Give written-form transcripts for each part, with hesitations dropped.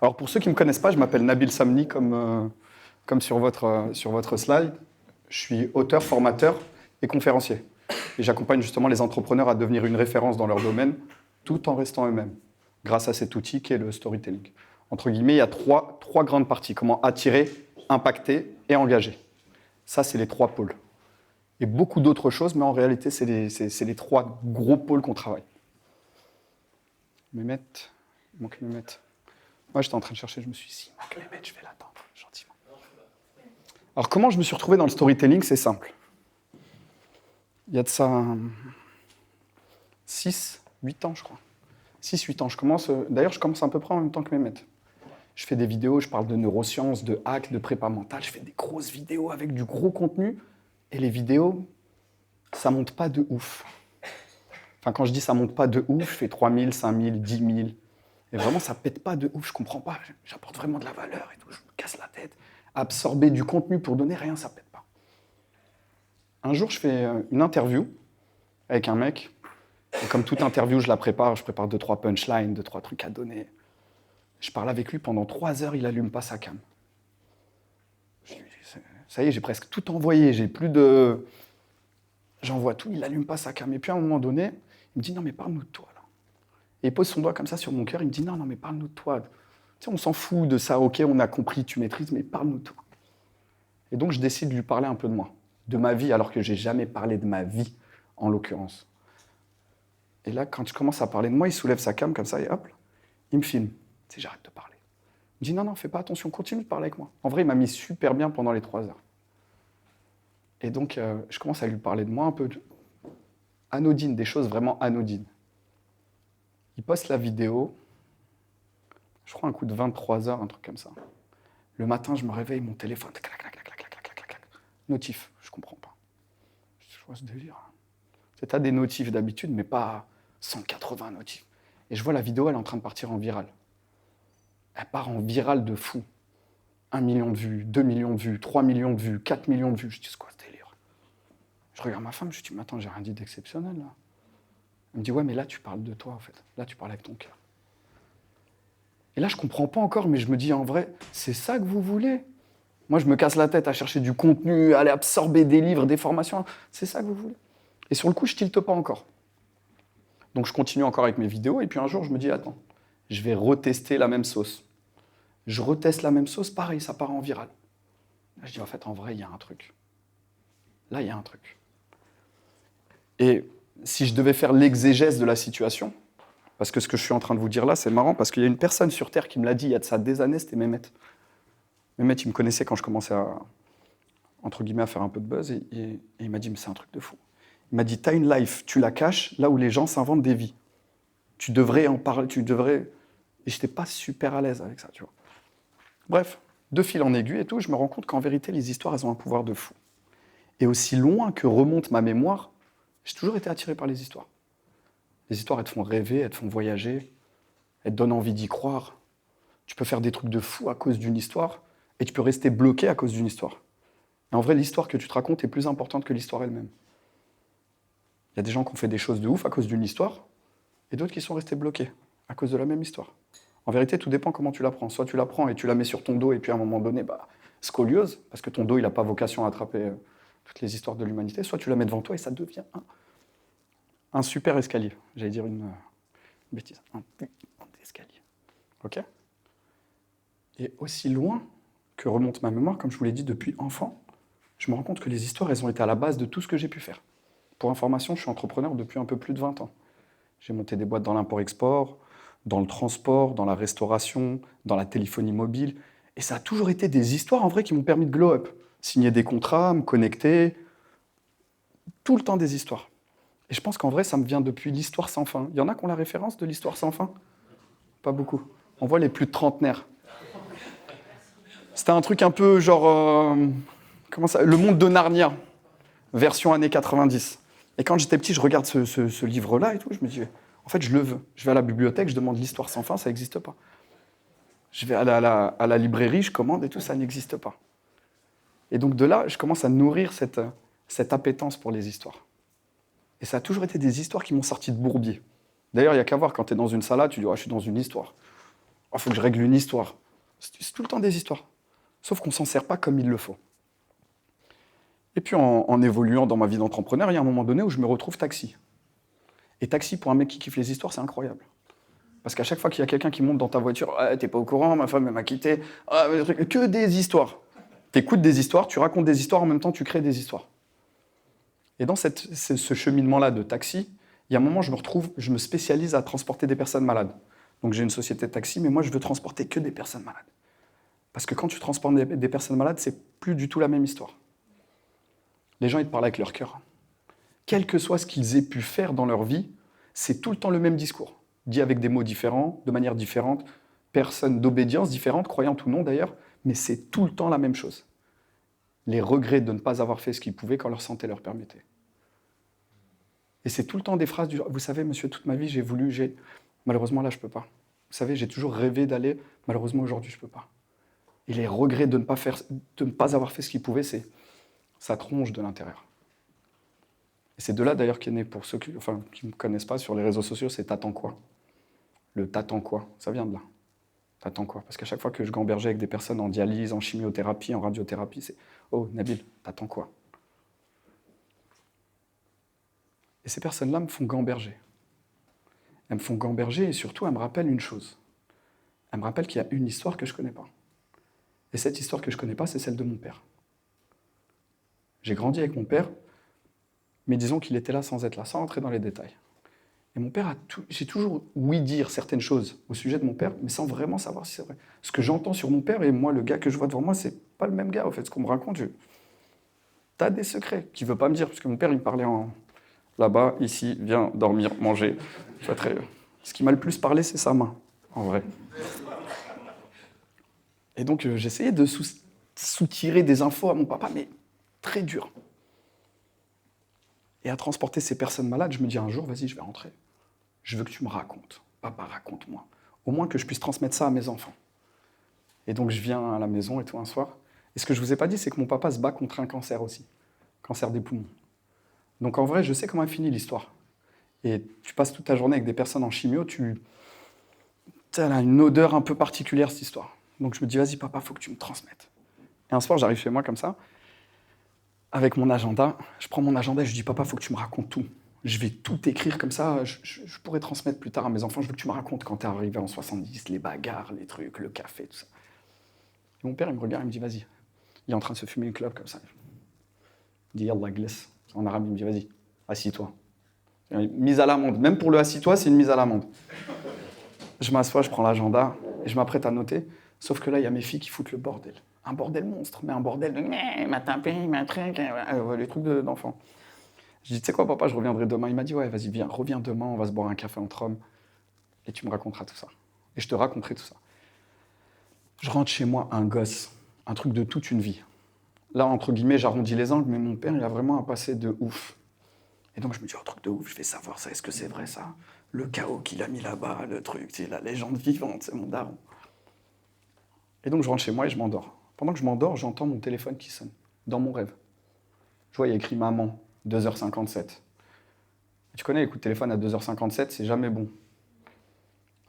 Alors pour ceux qui ne me connaissent pas, je m'appelle Nabil Samni, comme sur votre slide. Je suis auteur, formateur et conférencier. Et j'accompagne justement les entrepreneurs à devenir une référence dans leur domaine, tout en restant eux-mêmes, grâce à cet outil qui est le storytelling. Entre guillemets, il y a trois grandes parties. Comment attirer, impacter et engager. Ça, c'est les 3 pôles. Et beaucoup d'autres choses, mais en réalité, c'est les 3 gros pôles qu'on travaille. Il manque Mehmet. Moi, j'étais en train de chercher, je me suis dit, il manque Mehmet, je vais l'attendre, gentiment. Alors, comment je me suis retrouvé dans le storytelling? C'est simple. Il y a de ça 6, 8 ans, je crois. 6, 8 ans. D'ailleurs, je commence à peu près en même temps que Mehmet. Je fais des vidéos, je parle de neurosciences, de hacks, de prépa mentale. Je fais des grosses vidéos avec du gros contenu. Et les vidéos, ça monte pas de ouf. Enfin, quand je dis ça monte pas de ouf, je fais 3000, 5000, 10 000. Et vraiment, ça pète pas de ouf. Je comprends pas. J'apporte vraiment de la valeur et tout. Je me casse la tête. Absorber du contenu pour donner rien, ça pète pas. Un jour, je fais une interview avec un mec. Et comme toute interview, je prépare 2-3 punchlines, 2-3 trucs à donner. Je parle avec lui pendant 3 heures, il allume pas sa cam. Ça y est, j'ai presque tout envoyé, J'envoie tout, il allume pas sa cam. Et puis à un moment donné, il me dit « Non mais parle-nous de toi, là. » Et il pose son doigt comme ça sur mon cœur, il me dit « Non mais parle-nous de toi. » Tu sais, on s'en fout de ça, ok, on a compris, tu maîtrises, mais parle-nous de toi. Et donc je décide de lui parler un peu de moi, de ma vie, alors que j'ai jamais parlé de ma vie, en l'occurrence. Et là, quand je commence à parler de moi, il soulève sa cam comme ça et hop, il me filme. Tu sais, j'arrête de parler. Il me dit « Non, fais pas attention, continue de parler avec moi. » En vrai, il m'a mis super bien pendant les 3 heures. Et donc, je commence à lui parler de moi un peu anodine, des choses vraiment anodines. Il poste la vidéo, je crois un coup de 23 heures, un truc comme ça. Le matin, je me réveille, mon téléphone, clac, clac, clac, clac, clac, clac, clac, clac. Notif, je comprends pas. Je vois ce délire. Tu as des notifs d'habitude, mais pas 180 notifs. Et je vois la vidéo, elle est en train de partir en viral. Elle part en viral de fou. 1 million de vues, 2 millions de vues, 3 millions de vues, 4 millions de vues. Je dis, c'est quoi ce délire? Je regarde ma femme, je dis, mais attends, j'ai rien dit d'exceptionnel, là. Elle me dit, ouais, mais là, tu parles de toi, en fait. Là, tu parles avec ton cœur. Et là, je comprends pas encore, mais je me dis, en vrai, c'est ça que vous voulez? Moi, je me casse la tête à chercher du contenu, à aller absorber des livres, des formations. C'est ça que vous voulez? Et sur le coup, je tilte pas encore. Donc, je continue encore avec mes vidéos, et puis un jour, je me dis, attends, je vais retester la même sauce. Je reteste la même sauce, pareil, ça part en viral. Là, je dis, en fait, en vrai, il y a un truc. Là, il y a un truc. Et si je devais faire l'exégèse de la situation, parce que ce que je suis en train de vous dire là, c'est marrant, parce qu'il y a une personne sur Terre qui me l'a dit il y a de ça des années, c'était Mehmet. Mehmet, il me connaissait quand je commençais à, entre guillemets, à faire un peu de buzz, et il m'a dit, mais c'est un truc de fou. Il m'a dit, t'as une life, tu la caches là où les gens s'inventent des vies. Tu devrais en parler, tu devrais... Et j'étais pas super à l'aise avec ça, tu vois. Bref, de fil en aiguille et tout, je me rends compte qu'en vérité, les histoires, elles ont un pouvoir de fou. Et aussi loin que remonte ma mémoire, j'ai toujours été attiré par les histoires. Les histoires, elles te font rêver, elles te font voyager, elles te donnent envie d'y croire. Tu peux faire des trucs de fou à cause d'une histoire, et tu peux rester bloqué à cause d'une histoire. Et en vrai, l'histoire que tu te racontes est plus importante que l'histoire elle-même. Il y a des gens qui ont fait des choses de ouf à cause d'une histoire, et d'autres qui sont restés bloqués à cause de la même histoire. En vérité, tout dépend comment tu la prends. Soit tu la prends et tu la mets sur ton dos, et puis à un moment donné, scoliose, parce que ton dos, il n'a pas vocation à attraper toutes les histoires de l'humanité, soit tu la mets devant toi et ça devient un super escalier. J'allais dire une bêtise. Un escalier. Ok? Et aussi loin que remonte ma mémoire, comme je vous l'ai dit, depuis enfant, je me rends compte que les histoires, elles ont été à la base de tout ce que j'ai pu faire. Pour information, je suis entrepreneur depuis un peu plus de 20 ans. J'ai monté des boîtes dans l'import-export, dans le transport, dans la restauration, dans la téléphonie mobile. Et ça a toujours été des histoires, en vrai, qui m'ont permis de glow up. Signer des contrats, me connecter. Tout le temps des histoires. Et je pense qu'en vrai, ça me vient depuis l'histoire sans fin. Il y en a qui ont la référence de l'histoire sans fin? Pas beaucoup. On voit les plus de trentenaires. C'était un truc un peu genre... comment ça? Le monde de Narnia, version années 90. Et quand j'étais petit, je regarde ce livre-là et tout, je me dis, en fait, je le veux. Je vais à la bibliothèque, je demande l'histoire sans fin, ça n'existe pas. Je vais à la librairie, je commande et tout, ça n'existe pas. Et donc de là, je commence à nourrir cette appétence pour les histoires. Et ça a toujours été des histoires qui m'ont sorti de bourbier. D'ailleurs, il n'y a qu'à voir, quand tu es dans une salade, tu dis, je suis dans une histoire. Il faut que je règle une histoire. C'est tout le temps des histoires. Sauf qu'on ne s'en sert pas comme il le faut. Et puis en évoluant dans ma vie d'entrepreneur, il y a un moment donné où je me retrouve taxi. Et taxi, pour un mec qui kiffe les histoires, c'est incroyable. Parce qu'à chaque fois qu'il y a quelqu'un qui monte dans ta voiture, ah, t'es pas au courant, ma femme elle m'a quitté, ah, que des histoires. T'écoutes des histoires, tu racontes des histoires, en même temps tu crées des histoires. Et dans ce cheminement-là de taxi, il y a un moment, je me spécialise à transporter des personnes malades. Donc j'ai une société de taxi, mais moi je veux transporter que des personnes malades. Parce que quand tu transportes des personnes malades, c'est plus du tout la même histoire. Les gens, ils te parlent avec leur cœur. Quel que soit ce qu'ils aient pu faire dans leur vie, c'est tout le temps le même discours. Dit avec des mots différents, de manière différente, personnes d'obédience différentes, croyantes ou non d'ailleurs, mais c'est tout le temps la même chose. Les regrets de ne pas avoir fait ce qu'ils pouvaient quand leur santé leur permettait. Et c'est tout le temps des phrases du genre, vous savez, monsieur, toute ma vie, malheureusement, là, je ne peux pas. Vous savez, j'ai toujours rêvé d'aller, malheureusement, aujourd'hui, je ne peux pas. Et les regrets de ne pas avoir fait ce qu'ils pouvaient, ça tronche de l'intérieur. Et c'est de là, d'ailleurs, qu'est né, pour ceux qui ne me connaissent pas, sur les réseaux sociaux, c'est « t'attends quoi ?» Le « t'attends quoi ?» ça vient de là. T'attends quoi? Parce qu'à chaque fois que je gambergeais avec des personnes en dialyse, en chimiothérapie, en radiothérapie, c'est « oh, Nabil, t'attends quoi ?» Et ces personnes-là me font gamberger. Elles me font gamberger et surtout, elles me rappellent une chose. Elles me rappellent qu'il y a une histoire que je ne connais pas. Et cette histoire que je ne connais pas, c'est celle de mon père. J'ai grandi avec mon père, mais disons qu'il était là sans être là, sans rentrer dans les détails. Et mon père j'ai toujours ouï dire certaines choses au sujet de mon père, mais sans vraiment savoir si c'est vrai. Ce que j'entends sur mon père et moi, le gars que je vois devant moi, c'est pas le même gars, en fait. Ce qu'on me raconte, t'as des secrets qu'il veut pas me dire, parce que mon père, il me parlait là-bas, ici, viens dormir, manger. Ce qui m'a le plus parlé, c'est sa main, en vrai. Et donc, j'essayais de soutirer des infos à mon papa, mais très dur. Et à transporter ces personnes malades, je me dis un jour, vas-y, je vais rentrer. Je veux que tu me racontes. Papa, raconte-moi. Au moins que je puisse transmettre ça à mes enfants. Et donc, je viens à la maison et tout un soir. Et ce que je ne vous ai pas dit, c'est que mon papa se bat contre un cancer aussi. Cancer des poumons. Donc, en vrai, je sais comment elle finit l'histoire. Et tu passes toute ta journée avec des personnes en chimio, elle a une odeur un peu particulière, cette histoire. Donc, je me dis, vas-y, papa, il faut que tu me transmettes. Et un soir, j'arrive chez moi comme ça, avec mon agenda. Je prends mon agenda et je dis, papa, il faut que tu me racontes tout. Je vais tout écrire comme ça, je pourrais transmettre plus tard à mes enfants. Je veux que tu me racontes quand t'es arrivé en 70, les bagarres, les trucs, le café, tout ça. Et mon père, il me regarde, il me dit, vas-y. Il est en train de se fumer une clope comme ça. Il dit, yallah, glisse. En arabe, il me dit, vas-y, assis-toi. Mise à l'amende. Même pour le assis-toi, c'est une mise à l'amende. Je m'assois, je prends l'agenda et je m'apprête à noter. Sauf que là, il y a mes filles qui foutent le bordel. Un bordel monstre, mais un bordel de « m'a tapé, m'a truc », les trucs d'enfants. Je dis, tu sais quoi, papa, je reviendrai demain. Il m'a dit, ouais, vas-y, viens, reviens demain, on va se boire un café entre hommes et tu me raconteras tout ça. Et je te raconterai tout ça. Je rentre chez moi, un gosse, un truc de toute une vie. Là, entre guillemets, j'arrondis les angles, mais mon père, il a vraiment un passé de ouf. Et donc, je me dis, oh, truc de ouf, je vais savoir ça, est-ce que c'est vrai ça? Le chaos qu'il a mis là-bas, le truc, c'est la légende vivante, c'est mon daron. Et donc, je rentre chez moi et je m'endors. Pendant que je m'endors, j'entends mon téléphone qui sonne, dans mon rêve. Je vois, il y a écrit maman, 2h57. Tu connais les coups de téléphone à 2h57, c'est jamais bon.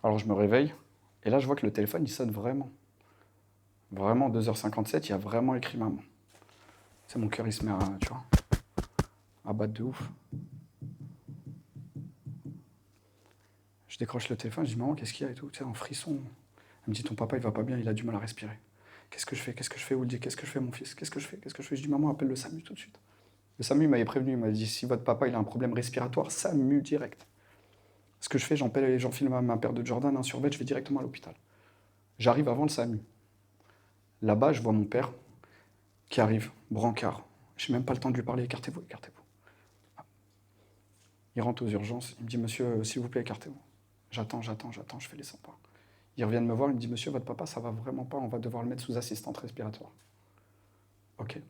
Alors je me réveille, et là je vois que le téléphone il sonne vraiment. Vraiment, 2h57, il y a vraiment écrit maman. C'est mon cœur, il se met à battre de ouf. Je décroche le téléphone, je dis maman, qu'est-ce qu'il y a et tout, tu sais, en frisson. Elle me dit ton papa il va pas bien, il a du mal à respirer. Qu'est-ce que je fais, Ouldi? Qu'est-ce que je fais, mon fils? Qu'est-ce que je fais? Je dis maman, appelle le SAMU tout de suite. Le SAMU m'avait prévenu, il m'a dit si votre papa il a un problème respiratoire, SAMU direct. Ce que je fais, j'enfile ma paire de Jordan, un survêt, je vais directement à l'hôpital. J'arrive avant le SAMU. Là-bas, je vois mon père qui arrive, brancard. Je n'ai même pas le temps de lui parler, écartez-vous. Il rentre aux urgences, il me dit monsieur, s'il vous plaît, écartez-vous. J'attends, je fais les 100 pas. Ils reviennent me voir, il me dit monsieur, votre papa, ça va vraiment pas, on va devoir le mettre sous assistante respiratoire. Ok.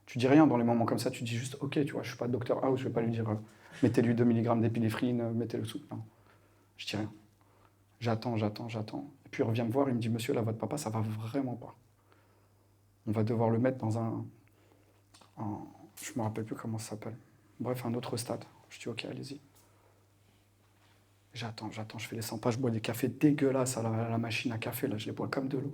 Tu dis rien dans les moments comme ça, tu dis juste ok, tu vois, je suis pas docteur House, je vais pas lui dire mettez-lui 2 mg d'épinéphrine, mettez-le sous. Non, je dis rien. J'attends. Et puis il revient me voir, il me dit monsieur, là, votre papa, ça va vraiment pas. On va devoir le mettre dans je me rappelle plus comment ça s'appelle. Bref, un autre stade. Je dis ok, allez-y. J'attends, je fais les 100 pas, je bois des cafés dégueulasses à la machine à café, là, je les bois comme de l'eau.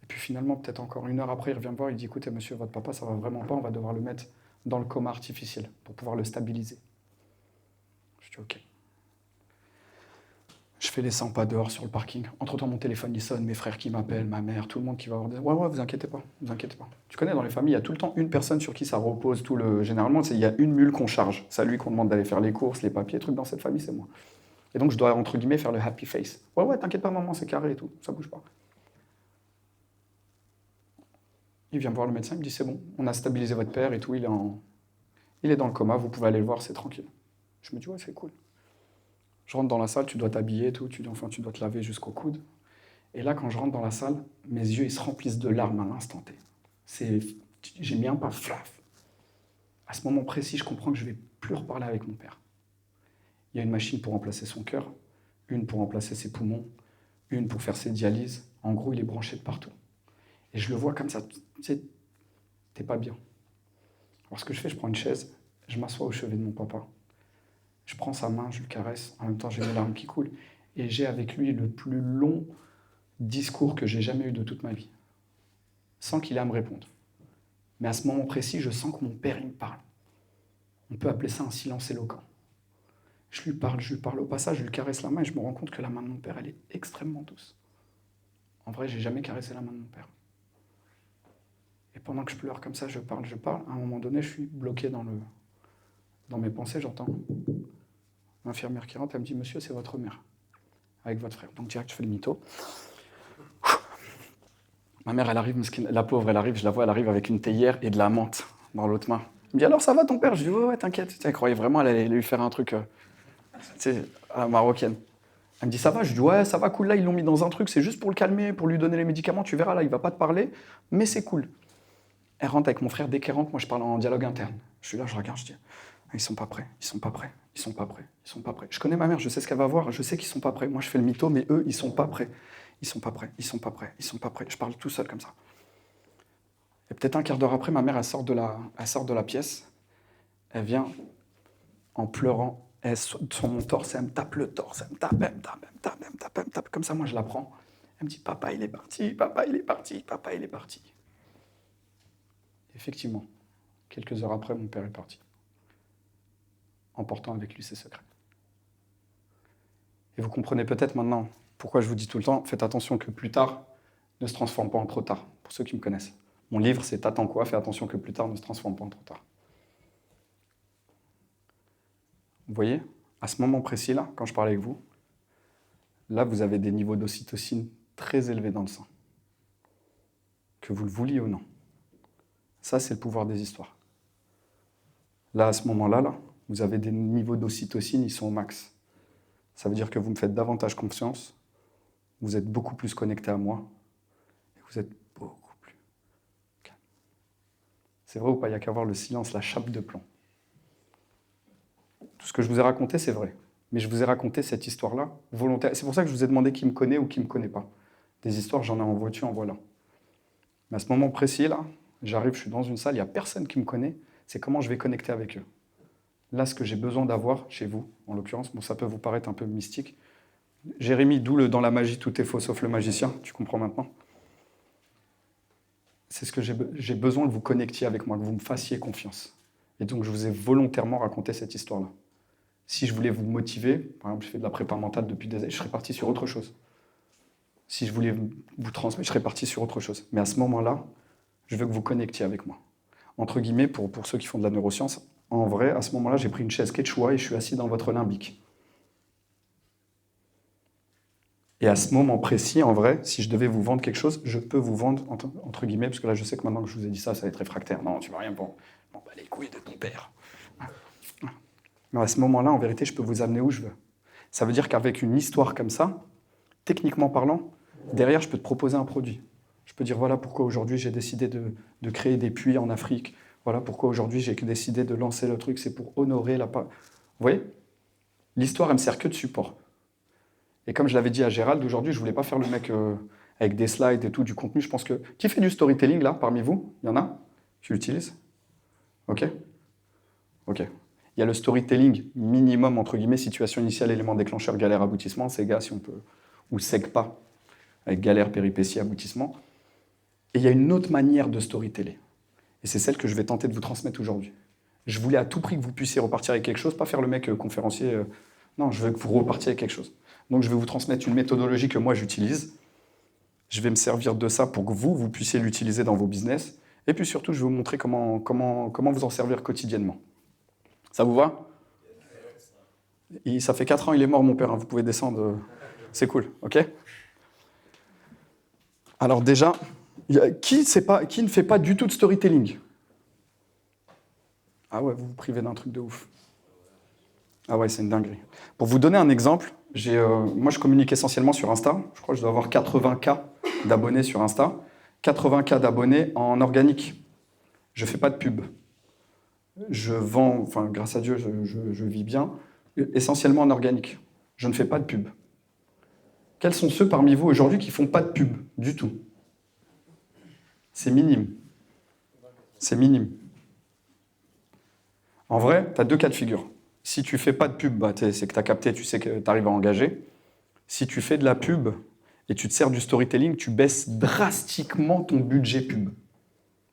Et puis finalement, peut-être encore 1 heure après, il revient me voir, il dit, écoutez, monsieur, votre papa, ça va vraiment pas, on va devoir le mettre dans le coma artificiel pour pouvoir le stabiliser. Je dis, ok. Je fais les 100 pas dehors sur le parking. Entre-temps, mon téléphone, il sonne, mes frères qui m'appellent, ma mère, tout le monde qui va voir des... Ouais, vous inquiétez pas, vous inquiétez pas. Tu connais, dans les familles, il y a tout le temps une personne sur qui ça repose tout le... Généralement, il y a une mule qu'on charge. C'est à lui qu'on demande d'aller faire les courses, les papiers, trucs. Dans cette famille, c'est moi. Et donc, je dois, entre guillemets, faire le happy face. Ouais, t'inquiète pas, maman, c'est carré et tout, ça bouge pas. Il vient me voir le médecin, il me dit, c'est bon, on a stabilisé votre père et tout, il est dans le coma, vous pouvez aller le voir, c'est tranquille. Je me dis, ouais, c'est cool. Je rentre dans la salle, tu dois t'habiller et tout, tu dois te laver jusqu'au coude. Et là, quand je rentre dans la salle, mes yeux, ils se remplissent de larmes à l'instant T. J'ai mis un pas, flaf. À ce moment précis, je comprends que je ne vais plus reparler avec mon père. Il y a une machine pour remplacer son cœur, une pour remplacer ses poumons, une pour faire ses dialyses. En gros, il est branché de partout. Et je le vois comme ça, tu sais, t'es pas bien. Alors ce que je fais, je prends une chaise, je m'assois au chevet de mon papa. Je prends sa main, je le caresse, en même temps j'ai mes larmes qui coulent. Et j'ai avec lui le plus long discours que j'ai jamais eu de toute ma vie, sans qu'il ait à me répondre. Mais à ce moment précis, je sens que mon père, il me parle. On peut appeler ça un silence éloquent. Je lui parle. Au passage, je lui caresse la main et je me rends compte que la main de mon père, elle est extrêmement douce. En vrai, j'ai jamais caressé la main de mon père. Et pendant que je pleure comme ça, je parle. À un moment donné, je suis bloqué dans mes pensées, j'entends l'infirmière qui rentre, elle me dit, monsieur, c'est votre mère, avec votre frère. Donc direct, je fais le mytho. Ma mère, elle arrive, la pauvre, elle arrive, je la vois, elle arrive avec une théière et de la menthe dans l'autre main. Elle me dit, alors ça va ton père? Je dis, ouais, t'inquiète. Elle croyait vraiment, elle allait lui faire un truc, à la marocaine. Elle me dit, ça va? Je dis, ouais, ça va, cool, là, ils l'ont mis dans un truc, c'est juste pour le calmer, pour lui donner les médicaments, tu verras, là, il va pas te parler, mais c'est cool. Elle rentre avec mon frère, dès qu'elle rentre, moi, je parle en dialogue interne. Je suis là, je regarde, je dis, ils sont pas prêts, ils sont pas prêts, ils sont pas prêts, ils sont pas prêts. Je connais ma mère, je sais ce qu'elle va voir, je sais qu'ils sont pas prêts. Moi, je fais le mytho, mais eux, ils sont pas prêts. Ils sont pas prêts, ils sont pas prêts, ils sont pas prêts. Je parle tout seul comme ça. Et peut-être un quart d'heure après, ma mère, elle sort de la pièce. Elle vient en pleurant. Sur mon torse, elle me tape le torse. Elle me tape, elle me tape, elle me tape, elle me tape, elle me tape. Comme ça, moi, je la prends. Elle me dit, papa, il est parti, papa, il est parti, papa, il est parti. Effectivement, quelques heures après, mon père est parti, emportant avec lui ses secrets. Et vous comprenez peut-être maintenant pourquoi je vous dis tout le temps, faites attention que plus tard ne se transforme pas en trop tard, pour ceux qui me connaissent. Mon livre, c'est T'attends quoi? Fais attention que plus tard ne se transforme pas en trop tard. Vous voyez, à ce moment précis-là, quand je parle avec vous, là, vous avez des niveaux d'ocytocine très élevés dans le sang. Que vous le vouliez ou non. Ça, c'est le pouvoir des histoires. Là, à ce moment-là, vous avez des niveaux d'ocytocine, ils sont au max. Ça veut dire que vous me faites davantage confiance, vous êtes beaucoup plus connecté à moi, et vous êtes beaucoup plus calme. C'est vrai ou pas? Il n'y a qu'à voir le silence, la chape de plomb. Tout ce que je vous ai raconté, c'est vrai. Mais je vous ai raconté cette histoire-là volontaire. C'est pour ça que je vous ai demandé qui me connaît ou qui ne me connaît pas. Des histoires, j'en ai en voiture, en voilà. Mais à ce moment précis, là, j'arrive, je suis dans une salle, il n'y a personne qui me connaît, c'est comment je vais connecter avec eux. Là, ce que j'ai besoin d'avoir, chez vous, en l'occurrence, bon, ça peut vous paraître un peu mystique. Jérémie, d'où le « dans la magie, tout est faux sauf le magicien », tu comprends maintenant? C'est ce que j'ai besoin de vous connecter avec moi, que vous me fassiez confiance. Et donc, je vous ai volontairement raconté cette histoire-là. Si je voulais vous motiver, par exemple, je fais de la prépa mentale depuis des années, je serais parti sur autre chose. Si je voulais vous transmettre, je serais parti sur autre chose. Mais à ce moment-là, je veux que vous connectiez avec moi. Entre guillemets, pour ceux qui font de la neuroscience, en vrai, à ce moment-là, j'ai pris une chaise quechua et je suis assis dans votre limbique. Et à ce moment précis, en vrai, si je devais vous vendre quelque chose, je peux vous vendre, entre guillemets, parce que là, je sais que maintenant que je vous ai dit ça, ça va être réfractaire. Non, tu vas rien vendre. Bon, bah, les couilles de ton père. Mais à ce moment-là, en vérité, je peux vous amener où je veux. Ça veut dire qu'avec une histoire comme ça, techniquement parlant, derrière, je peux te proposer un produit. Je peux dire, voilà pourquoi aujourd'hui j'ai décidé de créer des puits en Afrique. Voilà pourquoi aujourd'hui j'ai décidé de lancer le truc, c'est pour honorer la... Vous voyez? L'histoire, elle me sert que de support. Et comme je l'avais dit à Gérald, aujourd'hui, je ne voulais pas faire le mec avec des slides et tout, du contenu. Je pense que... Qui fait du storytelling, là, parmi vous? Il y en a? Tu l'utilises? Ok. Ok. Il y a le storytelling minimum, entre guillemets, situation initiale, élément déclencheur, galère, aboutissement, Sega si on peut, ou SEGPA, avec galère, péripétie, aboutissement. Et il y a une autre manière de storyteller. Et c'est celle que je vais tenter de vous transmettre aujourd'hui. Je voulais à tout prix que vous puissiez repartir avec quelque chose, pas faire le mec conférencier. Non, je veux que vous repartiez avec quelque chose. Donc je vais vous transmettre une méthodologie que moi j'utilise. Je vais me servir de ça pour que vous puissiez l'utiliser dans vos business. Et puis surtout, je vais vous montrer comment vous en servir quotidiennement. Ça vous va? Ça fait 4 ans, il est mort, mon père. Hein, vous pouvez descendre. C'est cool, ok? Alors déjà, qui ne fait pas du tout de storytelling? Ah ouais, vous vous privez d'un truc de ouf. Ah ouais, c'est une dinguerie. Pour vous donner un exemple, moi je communique essentiellement sur Insta. Je crois que je dois avoir 80K d'abonnés sur Insta. 80K d'abonnés en organique. Je ne fais pas de pub. Je vends, enfin grâce à Dieu, je vis bien, essentiellement en organique. Je ne fais pas de pub. Quels sont ceux parmi vous aujourd'hui qui ne font pas de pub du tout? C'est minime. C'est minime. En vrai, tu as 2 cas de figure. Si tu ne fais pas de pub, c'est que tu as capté, tu sais que tu arrives à engager. Si tu fais de la pub et tu te sers du storytelling, tu baisses drastiquement ton budget pub.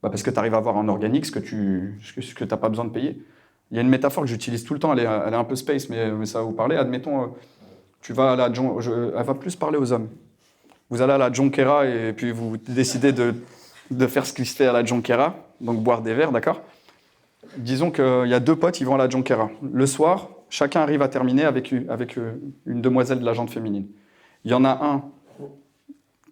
Parce que tu arrives à avoir en organique ce que tu n'as pas besoin de payer. Il y a une métaphore que j'utilise tout le temps, elle est un peu space, mais ça va vous parler. Admettons, elle va plus parler aux hommes. Vous allez à la Jonquera et puis vous décidez de faire ce qui se fait à la Jonquera, donc boire des verres, d'accord? Disons qu'il y a 2 potes, ils vont à la Jonquera. Le soir, chacun arrive à terminer avec une demoiselle de la gente féminine. Il y en a un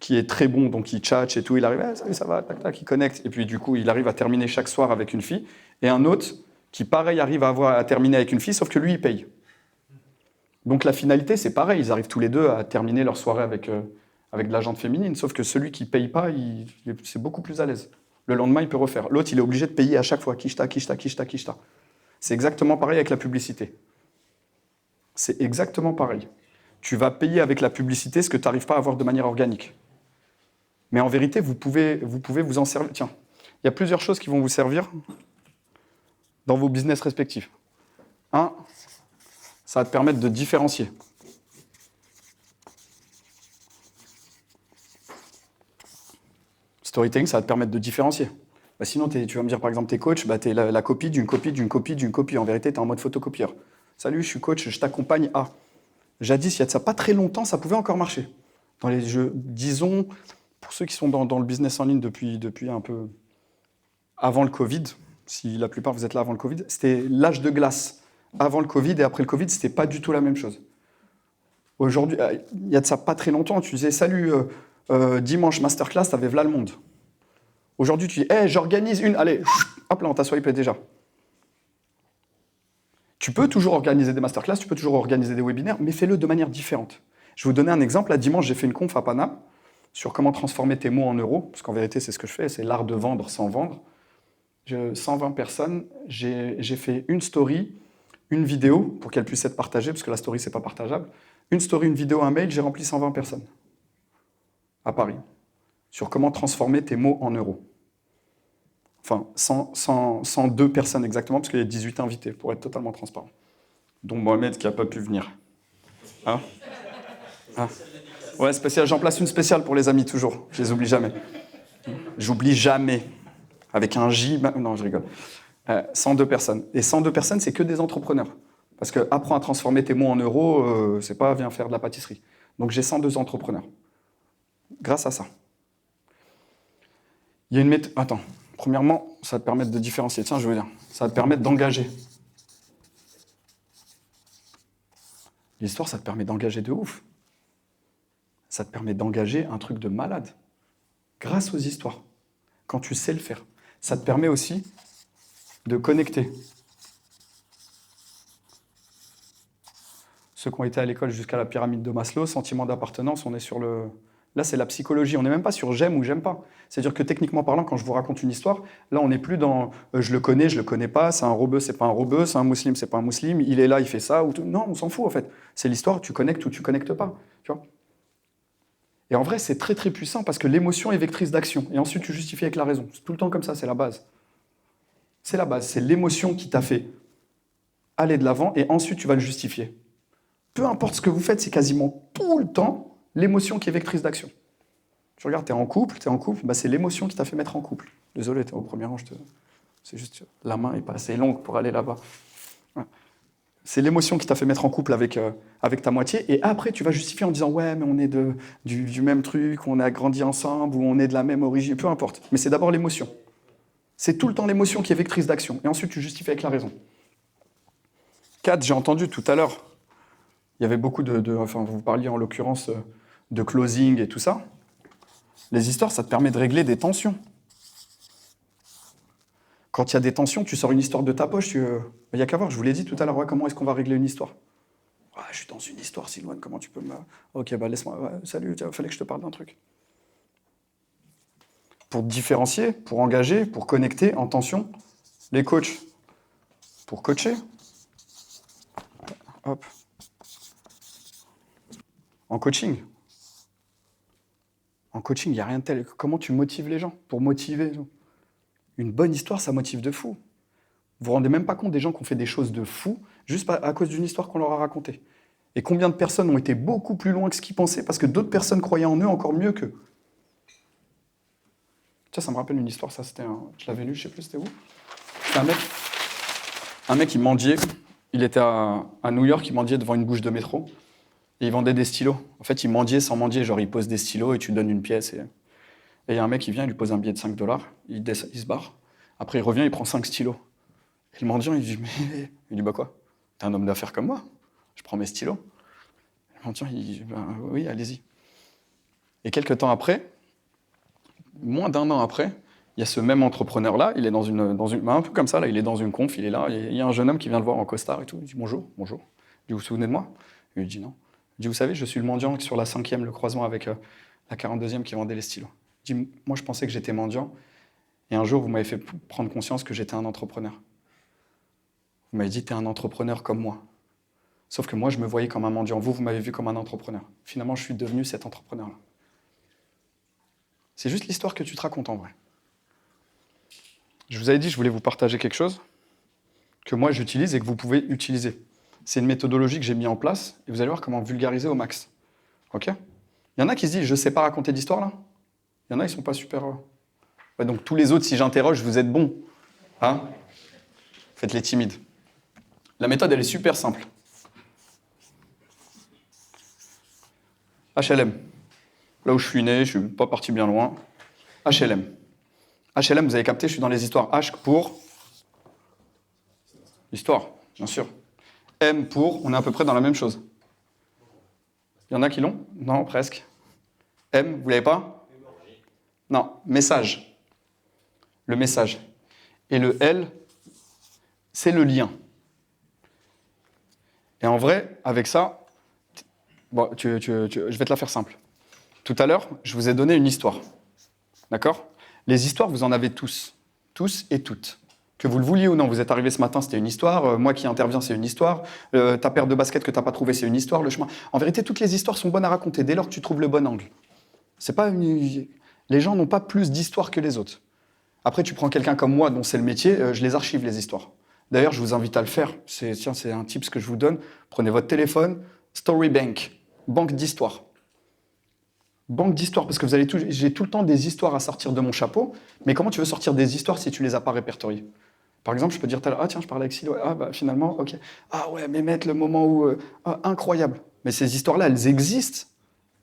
qui est très bon, donc il tchatche et tout, il arrive, salut, ça va, tac, tac, il connecte, et puis du coup, il arrive à terminer chaque soir avec une fille, et un autre qui, pareil, arrive à terminer avec une fille, sauf que lui, il paye. Donc la finalité, c'est pareil, ils arrivent tous les deux à terminer leur soirée avec de la gente féminine, sauf que celui qui paye pas, c'est beaucoup plus à l'aise. Le lendemain, il peut refaire. L'autre, il est obligé de payer à chaque fois, quicheta, quicheta, quicheta, quicheta. C'est exactement pareil avec la publicité. C'est exactement pareil. Tu vas payer avec la publicité ce que tu n'arrives pas à avoir de manière organique. Mais en vérité, vous pouvez vous en servir. Tiens, il y a plusieurs choses qui vont vous servir dans vos business respectifs. Un, ça va te permettre de différencier. Storytelling, ça va te permettre de différencier. Sinon, tu vas me dire, par exemple, t'es coach, tu es la copie d'une copie d'une copie d'une copie. En vérité, tu es en mode photocopieur. Salut, je suis coach, je t'accompagne à. Jadis, il y a de ça pas très longtemps, ça pouvait encore marcher. Dans les jeux, disons, pour ceux qui sont dans le business en ligne depuis un peu avant le Covid, si la plupart vous êtes là avant le Covid, c'était l'âge de glace. Avant le Covid et après le Covid, c'était pas du tout la même chose. Aujourd'hui, il y a de ça pas très longtemps, tu disais, salut, dimanche masterclass, t'avais v'là le monde. Aujourd'hui, tu dis, hey, j'organise une, allez, hop là, on t'a swipé déjà. Tu peux toujours organiser des masterclass, tu peux toujours organiser des webinaires, mais fais-le de manière différente. Je vais vous donner un exemple. Là, dimanche, j'ai fait une conf à Paname sur comment transformer tes mots en euros, parce qu'en vérité, c'est ce que je fais, c'est l'art de vendre sans vendre. 120 personnes, j'ai fait une story, une vidéo, pour qu'elle puisse être partagée, parce que la story, c'est pas partageable. Une story, une vidéo, un mail, j'ai rempli 120 personnes à Paris, sur comment transformer tes mots en euros. Enfin, 102 personnes exactement, parce qu'il y a 18 invités, pour être totalement transparent. Dont Mohamed, qui n'a pas pu venir. Hein? Ah. Ouais, spécial. J'en place une spéciale pour les amis, toujours. Je les oublie jamais. J'oublie jamais. Avec un J... Non, je rigole. 102 personnes. Et 102 personnes, c'est que des entrepreneurs. Parce que apprends à transformer tes mots en euros, c'est pas viens faire de la pâtisserie. Donc j'ai 102 entrepreneurs. Grâce à ça. Il y a une méthode... Attends. Premièrement, ça va te permettre de différencier. Tiens, je veux dire, ça va te permettre d'engager. L'histoire, ça te permet d'engager de ouf. Ça te permet d'engager un truc de malade. Grâce aux histoires. Quand tu sais le faire. Ça te permet aussi de connecter. Ceux qui ont été à l'école jusqu'à la pyramide de Maslow, sentiment d'appartenance, on est sur le... Là, c'est la psychologie. On n'est même pas sur j'aime ou j'aime pas. C'est-à-dire que techniquement parlant, quand je vous raconte une histoire, là, on n'est plus dans je le connais pas, c'est un rebeu, c'est pas un rebeu, c'est un musulman, c'est pas un musulman, il est là, il fait ça. Ou tout. Non, on s'en fout en fait. C'est l'histoire, tu connectes ou tu connectes pas. Tu vois. Et en vrai, c'est très très puissant parce que l'émotion est vectrice d'action. Et ensuite, tu justifies avec la raison. C'est tout le temps comme ça, c'est la base. C'est la base. C'est l'émotion qui t'a fait aller de l'avant, et ensuite tu vas le justifier. Peu importe ce que vous faites, c'est quasiment tout le temps l'émotion qui est vectrice d'action. Tu regardes, t'es en couple, bah c'est l'émotion qui t'a fait mettre en couple. Désolé, t'es au premier rang, c'est juste, la main n'est pas assez longue pour aller là-bas. Ouais. C'est l'émotion qui t'a fait mettre en couple avec ta moitié, et après tu vas justifier en disant « ouais, mais on est du même truc, on a grandi ensemble, ou on est de la même origine », peu importe. Mais c'est d'abord l'émotion. C'est tout le temps l'émotion qui est vectrice d'action, et ensuite tu justifies avec la raison. 4, j'ai entendu tout à l'heure, il y avait beaucoup enfin vous parliez en l'occurrence de closing et tout ça. Les histoires, ça te permet de régler des tensions. Quand il y a des tensions, tu sors une histoire de ta poche, il n'y a qu'à voir, je vous l'ai dit tout à l'heure, ouais, comment est-ce qu'on va régler une histoire? Ouais, je suis dans une histoire, Sylvain, comment tu peux me... Ok, bah laisse-moi, ouais, salut, il fallait que je te parle d'un truc. Pour différencier, pour engager, pour connecter en tension, les coachs, pour coacher, hop, en coaching, il n'y a rien de tel. Comment tu motives les gens? Pour motiver les gens. Une bonne histoire, ça motive de fou. Vous vous rendez même pas compte des gens qui ont fait des choses de fou juste à cause d'une histoire qu'on leur a racontée. Et combien de personnes ont été beaucoup plus loin que ce qu'ils pensaient parce que d'autres personnes croyaient en eux encore mieux qu'eux. Ça me rappelle une histoire, ça c'était je l'avais lu, je sais plus c'était où. C'était un mec, il mendiait. Il était à New York, il mendiait devant une bouche de métro. Et il vendait des stylos. En fait, il mendiait sans mendier, genre il pose des stylos et tu donnes une pièce. Et il y a un mec qui vient, il lui pose un billet de $5, il se barre. Après, il revient, il prend 5 stylos. Et le mendiant, il dit, mais... Il dit, bah quoi? T'es un homme d'affaires comme moi? Je prends mes stylos. Le mendiant, il dit, ben, oui, allez-y. Et quelques temps après, moins d'un an après, il y a ce même entrepreneur-là, il est dans une un peu comme ça, là, il est dans une conf, il est là, et il y a un jeune homme qui vient le voir en costard et tout. Il dit, bonjour. Il dit, vous vous souvenez de moi? Il lui dit, non. Il dit, vous savez, je suis le mendiant sur la 5e, le croisement avec la 42e qui vendait les stylos. Il dit, moi, je pensais que j'étais mendiant. Et un jour, vous m'avez fait prendre conscience que j'étais un entrepreneur. Vous m'avez dit, t'es un entrepreneur comme moi. Sauf que moi, je me voyais comme un mendiant. Vous m'avez vu comme un entrepreneur. Finalement, je suis devenu cet entrepreneur-là. C'est juste l'histoire que tu te racontes en vrai. Je vous avais dit, je voulais vous partager quelque chose que moi, j'utilise et que vous pouvez utiliser. C'est une méthodologie que j'ai mis en place et vous allez voir comment vulgariser au max. Ok? Il y en a qui se disent, je ne sais pas raconter d'histoire là. Il y en a, ils ne sont pas super... Ouais, donc tous les autres, si j'interroge, vous êtes bons. Hein? Faites les timides. La méthode, elle est super simple. HLM. Là où je suis né, je ne suis pas parti bien loin. HLM. HLM, vous avez capté, je suis dans les histoires. H pour... Histoire, bien sûr. M pour, on est à peu près dans la même chose. Il y en a qui l'ont? Non, presque. M, vous l'avez pas? Non, message. Le message. Et le L, c'est le lien. Et en vrai, avec ça, bon, je vais te la faire simple. Tout à l'heure, je vous ai donné une histoire. D'accord? Les histoires, vous en avez tous. Tous et toutes. Que vous le vouliez ou non, vous êtes arrivé ce matin, c'était une histoire. Moi qui interviens, c'est une histoire. Ta paire de baskets que tu n'as pas trouvée, c'est une histoire. Le chemin. En vérité, toutes les histoires sont bonnes à raconter dès lors que tu trouves le bon angle. C'est pas Les gens n'ont pas plus d'histoires que les autres. Après, tu prends quelqu'un comme moi, dont c'est le métier, je les archive, les histoires. D'ailleurs, je vous invite à le faire. C'est un tip que je vous donne. Prenez votre téléphone, Story Bank, banque d'histoire. Banque d'histoire, parce que j'ai tout le temps des histoires à sortir de mon chapeau. Mais comment tu veux sortir des histoires si tu les as pas répertoriées? Par exemple, je peux dire, ah tiens, je parlais avec Silo, ah bah finalement, ok. Ah ouais, mais mettre le moment où... incroyable. Mais ces histoires-là, elles existent.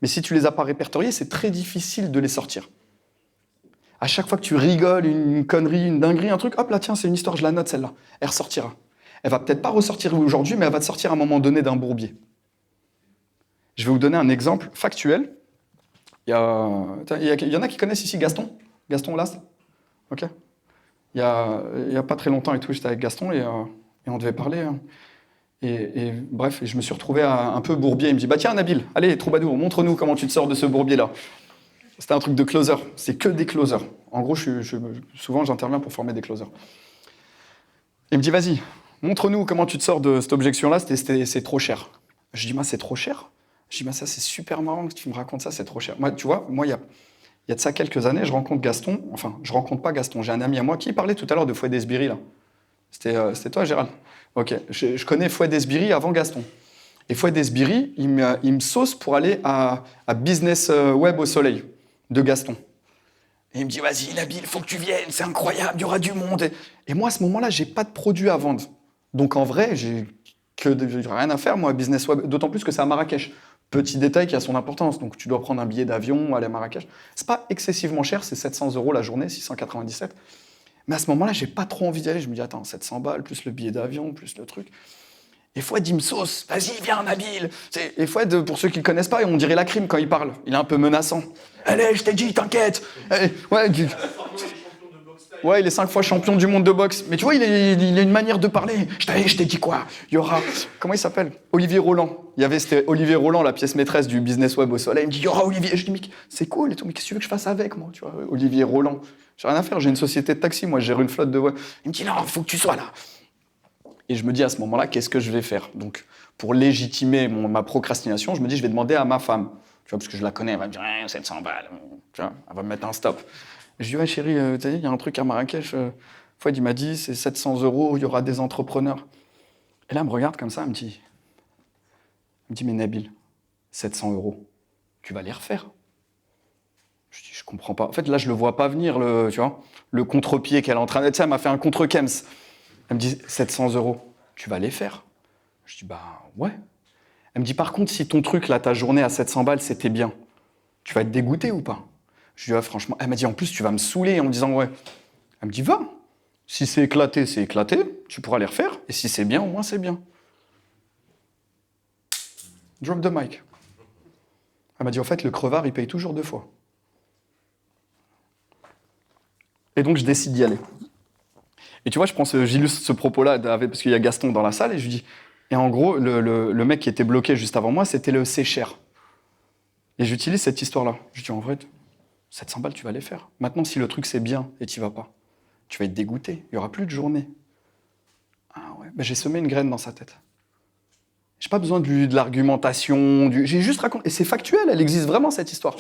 Mais si tu les as pas répertoriées, c'est très difficile de les sortir. À chaque fois que tu rigoles, une connerie, une dinguerie, un truc, hop là, tiens, c'est une histoire, je la note celle-là. Elle ressortira. Elle va peut-être pas ressortir aujourd'hui, mais elle va te sortir à un moment donné d'un bourbier. Je vais vous donner un exemple factuel. Il y en a qui connaissent ici Gaston Last. Ok. Il y a pas très longtemps et tout, j'étais avec Gaston et on devait parler. Bref, je me suis retrouvé un peu bourbier. Il me dit, bah tiens Nabil, allez troubadour, montre-nous comment tu te sors de ce bourbier-là. C'était un truc de closer, c'est que des closers. En gros, souvent j'interviens pour former des closers. Il me dit, vas-y, montre-nous comment tu te sors de cette objection-là, c'est trop cher. Je dis, moi c'est trop cher? Je dis, ça c'est super marrant que tu me racontes ça, c'est trop cher. Moi, tu vois, il y a de ça quelques années, je rencontre Gaston, enfin, je rencontre pas Gaston, j'ai un ami à moi qui parlait tout à l'heure de Fouet des Sbirri, là. C'était toi, Gérald? Ok. Je connais Fouad Esbiri avant Gaston. Et Fouad Esbiri, il me sauce pour aller à Business Web au Soleil de Gaston. Et il me dit, vas-y, Nabil, il faut que tu viennes, c'est incroyable, il y aura du monde. Et moi, à ce moment-là, j'ai pas de produit à vendre. Donc, en vrai, j'ai rien à faire, moi, Business Web. D'autant plus que c'est à Marrakech. Petit détail qui a son importance. Donc, tu dois prendre un billet d'avion, aller à Marrakech. C'est pas excessivement cher, c'est 700 € la journée, 697. Mais à ce moment-là, j'ai pas trop envie d'y aller. Je me dis, attends, 700 balles, plus le billet d'avion, plus le truc. Et Fouad, il me sauce. Vas-y, viens, Nabil. Et Fouad, pour ceux qui ne le connaissent pas, on dirait la crime quand il parle. Il est un peu menaçant. Allez, je t'ai dit, t'inquiète. Ouais, il est 5 fois champion du monde de boxe. Mais tu vois, il a une manière de parler. Je t'ai dit quoi? Il y aura... Comment il s'appelle? Olivier Roland. C'était Olivier Roland, la pièce maîtresse du Business Web au Soleil. Il me dit, il y aura Olivier. Je dis, mais c'est cool et tout. Mais qu'est-ce que tu veux que je fasse avec, moi, tu vois, Olivier Roland? J'ai rien à faire. J'ai une société de taxi. Moi, je gère une flotte de... Il me dit, non, il faut que tu sois là. Et je me dis à ce moment-là, qu'est-ce que je vais faire? Donc, pour légitimer ma procrastination, je me dis, je vais demander à ma femme. Tu vois, parce que je la connais, elle va me dire, 700 balles. Tu vois, elle va me mettre un stop. Et je dis, ouais, chérie, tu sais, il y a un truc à Marrakech. Fouad, il m'a dit, c'est 700 €, il y aura des entrepreneurs. Et là, elle me regarde comme ça, elle me dit, mais Nabil, 700 €, tu vas les refaire? Je dis, je comprends pas. En fait, là, je le vois pas venir, tu vois, le contre-pied qu'elle est en train de... Tu sais, elle m'a fait un contre-kems. Elle me dit, 700 €, tu vas les faire? Je dis, bah ouais. Elle me dit, par contre, si ton truc, là, ta journée à 700 balles, c'était bien, tu vas être dégoûté ou pas? Je dis, ouais, franchement. Elle m'a dit, en plus, tu vas me saouler en me disant, ouais. Elle me dit, va. Si c'est éclaté, tu pourras les refaire. Et si c'est bien, au moins, c'est bien. Drop the mic. Elle m'a dit, en fait, le crevard, il paye toujours 2 fois. Et donc, je décide d'y aller. Et tu vois, j'illustre ce propos-là parce qu'il y a Gaston dans la salle et je lui dis... Et en gros, le mec qui était bloqué juste avant moi, c'était le c'est cher. Et j'utilise cette histoire-là. Je dis, en vrai, 700 balles, tu vas les faire. Maintenant, si le truc c'est bien et tu vas pas, tu vas être dégoûté. Il y aura plus de journée. Ah ouais, j'ai semé une graine dans sa tête. J'ai pas besoin de l'argumentation. J'ai juste raconté. Et c'est factuel, elle existe vraiment, cette histoire.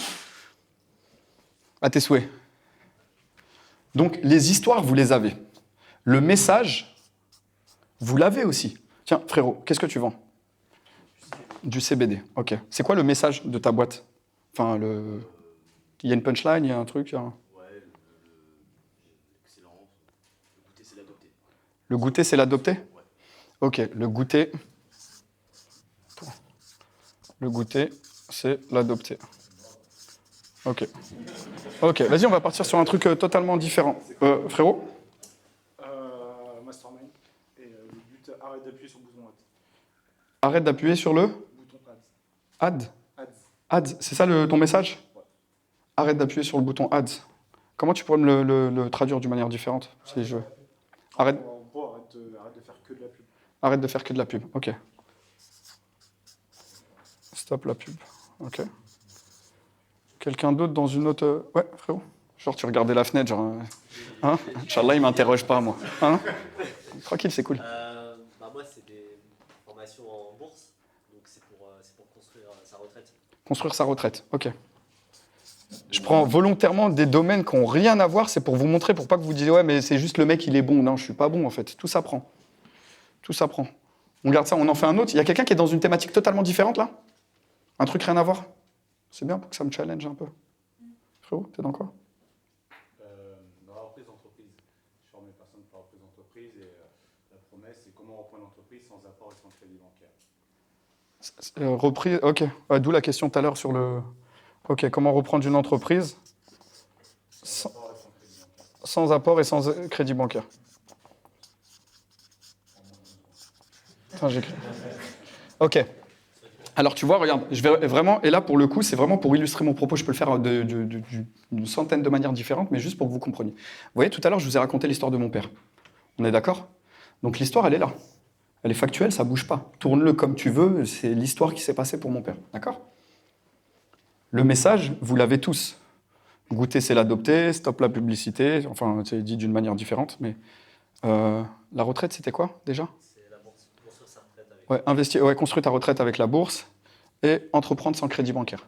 À tes souhaits. Donc, les histoires, vous les avez. Le message, vous l'avez aussi. Tiens, frérot, qu'est-ce que tu vends? Du CBD, ok. C'est quoi le message de ta boîte? Enfin, il y a une punchline, il y a un truc Ouais, l'excellence. Le goûter, c'est l'adopter. Le goûter, c'est l'adopter? Ouais. Ok, le goûter... Le goûter, c'est l'adopter. Ok. Ok, vas-y, on va partir sur un truc totalement différent. Frérot? Mastermind. Et le but, arrête d'appuyer sur le bouton Add. Arrête d'appuyer sur le... Bouton Add. Add. Add, c'est ça ton message? Ouais. Arrête d'appuyer sur le bouton Add. Comment tu pourrais me le traduire d'une manière différente si je... Arrête... En gros, arrête de faire que de la pub. Arrête de faire que de la pub, ok. Stop la pub, ok. Quelqu'un d'autre dans une autre... Ouais, frérot? Genre, tu regardais la fenêtre, genre... Hein? Inch'Allah, il m'interroge pas, moi. Hein? Tranquille, c'est cool. Moi, c'est des formations en bourse. Donc, c'est pour construire sa retraite. Construire sa retraite, ok. Je prends volontairement des domaines qui n'ont rien à voir, c'est pour vous montrer, pour pas que vous disiez « Ouais, mais c'est juste le mec, il est bon. » Non, je suis pas bon, en fait. Tout s'apprend. Tout s'apprend. On garde ça, on en fait un autre. Il y a quelqu'un qui est dans une thématique totalement différente, là? Un truc rien à voir? C'est bien pour que ça me challenge un peu. Frérot, t'es dans quoi? Dans la reprise d'entreprise. Je forme les personnes pour la reprise d'entreprise et la promesse, c'est comment reprendre l'entreprise sans apport et sans crédit bancaire. Reprise, ok. D'où la question tout à l'heure sur le... Ok, comment reprendre une entreprise sans apport et sans crédit bancaire. Attends, j'écris. Ok. Alors tu vois, regarde, je vais vraiment, et là pour le coup, c'est vraiment pour illustrer mon propos, je peux le faire d'une centaine de manières différentes, mais juste pour que vous compreniez. Vous voyez, tout à l'heure, je vous ai raconté l'histoire de mon père. On est d'accord? Donc l'histoire, elle est là. Elle est factuelle, ça bouge pas. Tourne-le comme tu veux, c'est l'histoire qui s'est passée pour mon père. D'accord? Le message, vous l'avez tous. Goûter, c'est l'adopter, stop la publicité, enfin, c'est dit d'une manière différente, mais la retraite, c'était quoi déjà? C'est la bourse, construire sa retraite avec. Construire ta retraite avec la bourse et entreprendre sans crédit bancaire.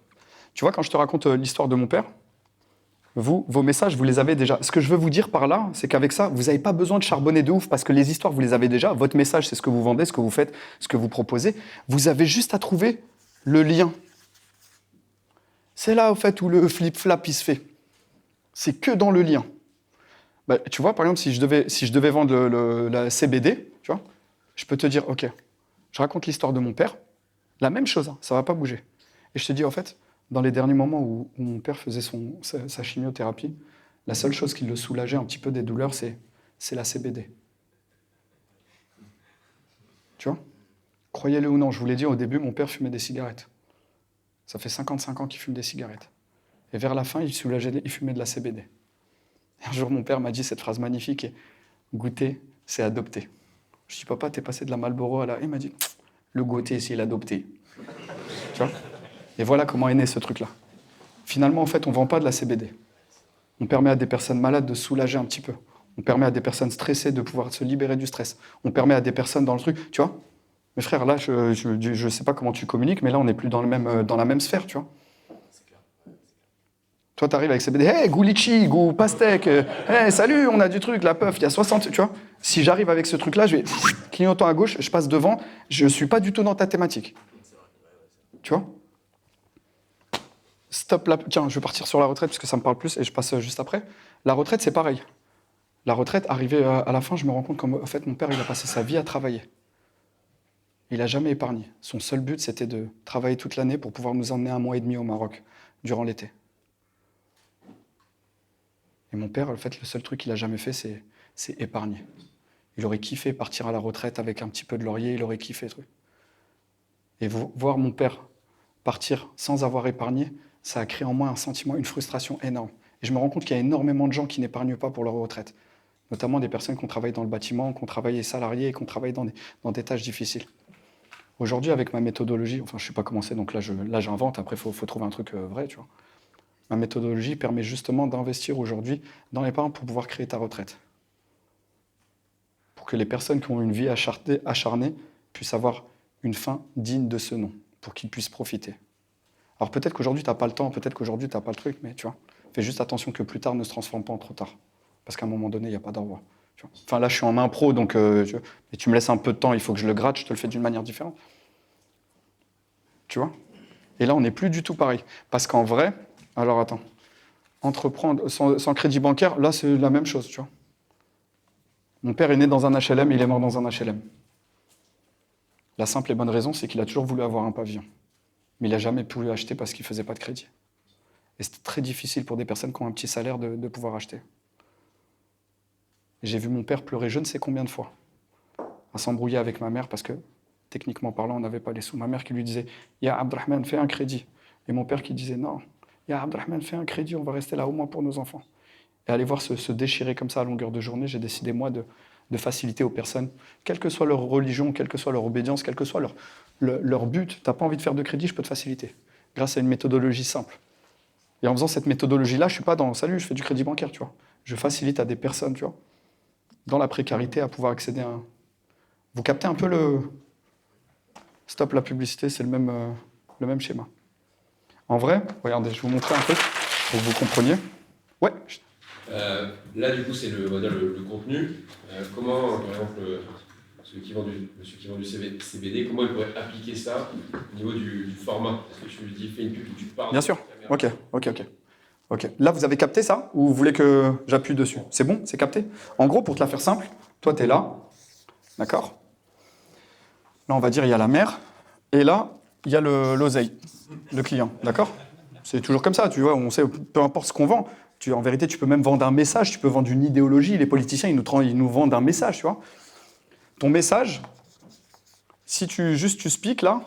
Tu vois, quand je te raconte l'histoire de mon père, vous, vos messages, vous les avez déjà. Ce que je veux vous dire par là, c'est qu'avec ça, vous n'avez pas besoin de charbonner de ouf parce que les histoires, vous les avez déjà. Votre message, c'est ce que vous vendez, ce que vous faites, ce que vous proposez. Vous avez juste à trouver le lien. C'est là, au fait, où le flip-flap, il se fait. C'est que dans le lien. Bah, tu vois, par exemple, si je devais vendre la CBD, tu vois, je peux te dire, OK, je raconte l'histoire de mon père, la même chose, hein, ça ne va pas bouger. Et je te dis, en fait, dans les derniers moments où mon père faisait sa chimiothérapie, la seule chose qui le soulageait un petit peu des douleurs, c'est la CBD. Tu vois? Croyez-le ou non, je vous l'ai dit, au début, mon père fumait des cigarettes. Ça fait 55 ans qu'il fume des cigarettes. Et vers la fin, il fumait de la CBD. Et un jour, mon père m'a dit cette phrase magnifique, goûter, c'est adopter. Je dis, papa, t'es passé de la Marlboro à la... Il m'a dit, le goûter, c'est l'adopter. Tu vois? Et voilà comment est né ce truc-là. Finalement, en fait, on ne vend pas de la CBD. On permet à des personnes malades de se soulager un petit peu. On permet à des personnes stressées de pouvoir se libérer du stress. On permet à des personnes dans le truc, tu vois? Mais frère, là, je sais pas comment tu communiques, mais là, on n'est plus dans la même sphère, tu vois? Toi, tu arrives avec CBD, hey, goût litchi, goût pastèque, hey, salut, on a du truc, la puff, il y a 60, tu vois. Si j'arrive avec ce truc-là, je vais clignotant à gauche, je passe devant, je ne suis pas du tout dans ta thématique. Tu vois? Stop là. Tiens, je vais partir sur la retraite parce que ça me parle plus et je passe juste après. La retraite, c'est pareil. La retraite, arrivé à la fin, je me rends compte qu'en fait, mon père, il a passé sa vie à travailler. Il n'a jamais épargné. Son seul but, c'était de travailler toute l'année pour pouvoir nous emmener 1 mois et demi au Maroc, durant l'été. Et mon père, en fait, le seul truc qu'il n'a jamais fait, c'est épargner. Il aurait kiffé partir à la retraite avec un petit peu de laurier, il aurait kiffé le truc. Et voir mon père partir sans avoir épargné, ça a créé en moi un sentiment, une frustration énorme. Et je me rends compte qu'il y a énormément de gens qui n'épargnent pas pour leur retraite. Notamment des personnes qui ont travaillé dans le bâtiment, qui ont travaillé salariés et qui ont travaillé dans des tâches difficiles. Aujourd'hui, avec ma méthodologie, enfin je ne sais pas comment c'est, donc là j'invente, après il faut trouver un truc vrai, tu vois. Ma méthodologie permet justement d'investir aujourd'hui dans l'épargne pour pouvoir créer ta retraite. Pour que les personnes qui ont une vie acharnée puissent avoir une fin digne de ce nom, pour qu'ils puissent profiter. Alors peut-être qu'aujourd'hui, tu n'as pas le temps, peut-être qu'aujourd'hui, tu n'as pas le truc, mais tu vois, fais juste attention que plus tard ne se transforme pas en trop tard. Parce qu'à un moment donné, il n'y a pas d'au revoir. Tu vois. Enfin là, je suis en impro, donc tu me laisses un peu de temps, il faut que je le gratte, je te le fais d'une manière différente. Tu vois? Et là, on n'est plus du tout pareil. Parce qu'en vrai, alors attends, entreprendre sans crédit bancaire, là, c'est la même chose, tu vois. Mon père est né dans un HLM, il est mort dans un HLM. La simple et bonne raison, c'est qu'il a toujours voulu avoir un pavillon. Mais il n'a jamais pu acheter parce qu'il ne faisait pas de crédit. Et c'est très difficile pour des personnes qui ont un petit salaire de pouvoir acheter. Et j'ai vu mon père pleurer je ne sais combien de fois, à s'embrouiller avec ma mère parce que, techniquement parlant, on n'avait pas les sous. Ma mère qui lui disait « Ya Abdrahman, fais un crédit ». Et mon père qui disait « Non, Ya Abdrahman, fais un crédit, on va rester là au moins pour nos enfants ». Et aller voir se déchirer comme ça à longueur de journée, j'ai décidé, moi, de faciliter aux personnes, quelle que soit leur religion, quelle que soit leur obédience, quel que soit leur but. Tu n'as pas envie de faire de crédit, je peux te faciliter, grâce à une méthodologie simple. Et en faisant cette méthodologie-là, je ne suis pas dans « salut, je fais du crédit bancaire », tu vois. Je facilite à des personnes, tu vois, dans la précarité, à pouvoir accéder à un... Vous captez un peu le... Stop la publicité, c'est le même schéma. En vrai, regardez, je vais vous montrer un peu pour que vous compreniez. Ouais. Là, du coup, c'est le contenu. Comment, par exemple, celui qui vend du CBD, comment il pourrait appliquer ça au niveau du format? Est-ce que tu lui dis, fais une pub où tu parles? Bien sûr. Ok. Là, vous avez capté ça ou vous voulez que j'appuie dessus? C'est bon? C'est capté? En gros, pour te la faire simple, toi, tu es là. D'accord? Là, on va dire, il y a la mère. Et là, il y a l'oseille, le client. D'accord? C'est toujours comme ça, tu vois. On sait, peu importe ce qu'on vend. En vérité, tu peux même vendre un message, tu peux vendre une idéologie. Les politiciens, ils nous vendent un message, tu vois. Ton message, si tu speaks là,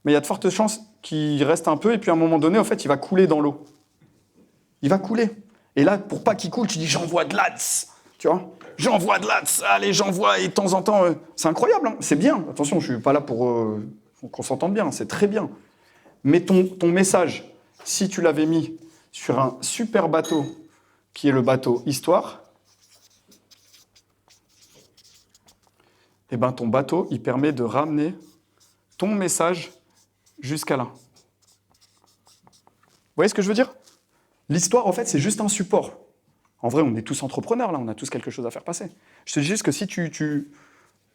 mais il y a de fortes chances qu'il reste un peu, et puis à un moment donné, en fait, il va couler dans l'eau. Il va couler. Et là, pour pas qu'il coule, tu dis « j'envoie de l'ADS », tu vois. « J'envoie de l'ADS, allez, j'envoie », et de temps en temps, c'est incroyable, hein, c'est bien. Attention, je suis pas là pour qu'on s'entende bien, c'est très bien. Mais ton message, si tu l'avais mis sur un super bateau, qui est le bateau Histoire, eh ben ton bateau, il permet de ramener ton message jusqu'à là. Vous voyez ce que je veux dire? L'histoire, en fait, c'est juste un support. En vrai, on est tous entrepreneurs, là, on a tous quelque chose à faire passer. Je te dis juste que si tu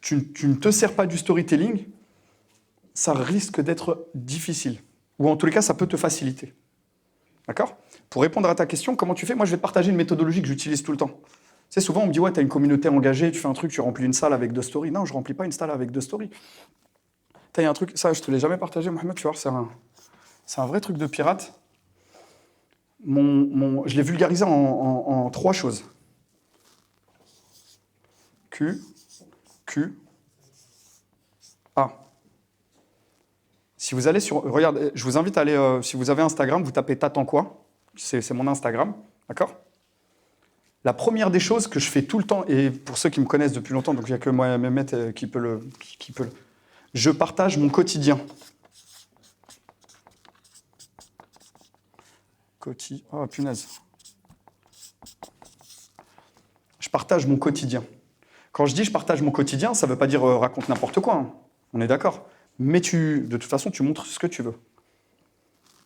ne te sers pas du storytelling, ça risque d'être difficile. Ou en tous les cas, ça peut te faciliter. D'accord ? Pour répondre à ta question, comment tu fais ? Moi, je vais te partager une méthodologie que j'utilise tout le temps. Tu sais, souvent, on me dit, ouais, tu as une communauté engagée, tu fais un truc, tu remplis une salle avec 2 stories. Non, je ne remplis pas une salle avec 2 stories. Il y a un truc, ça, je ne te l'ai jamais partagé, Mohamed, tu vois, c'est un vrai truc de pirate. Je l'ai vulgarisé en 3 choses. Q, A. Si vous allez sur... Regarde, je vous invite à aller... si vous avez Instagram, vous tapez T'attends quoi ? C'est mon Instagram, d'accord ? La première des choses que je fais tout le temps, et pour ceux qui me connaissent depuis longtemps, donc il n'y a que moi et Mehmet qui peut le... Je partage mon quotidien. Oh, punaise. Je partage mon quotidien. Quand je dis je partage mon quotidien, ça ne veut pas dire raconte n'importe quoi. Hein. On est d'accord. Mais de toute façon, tu montres ce que tu veux.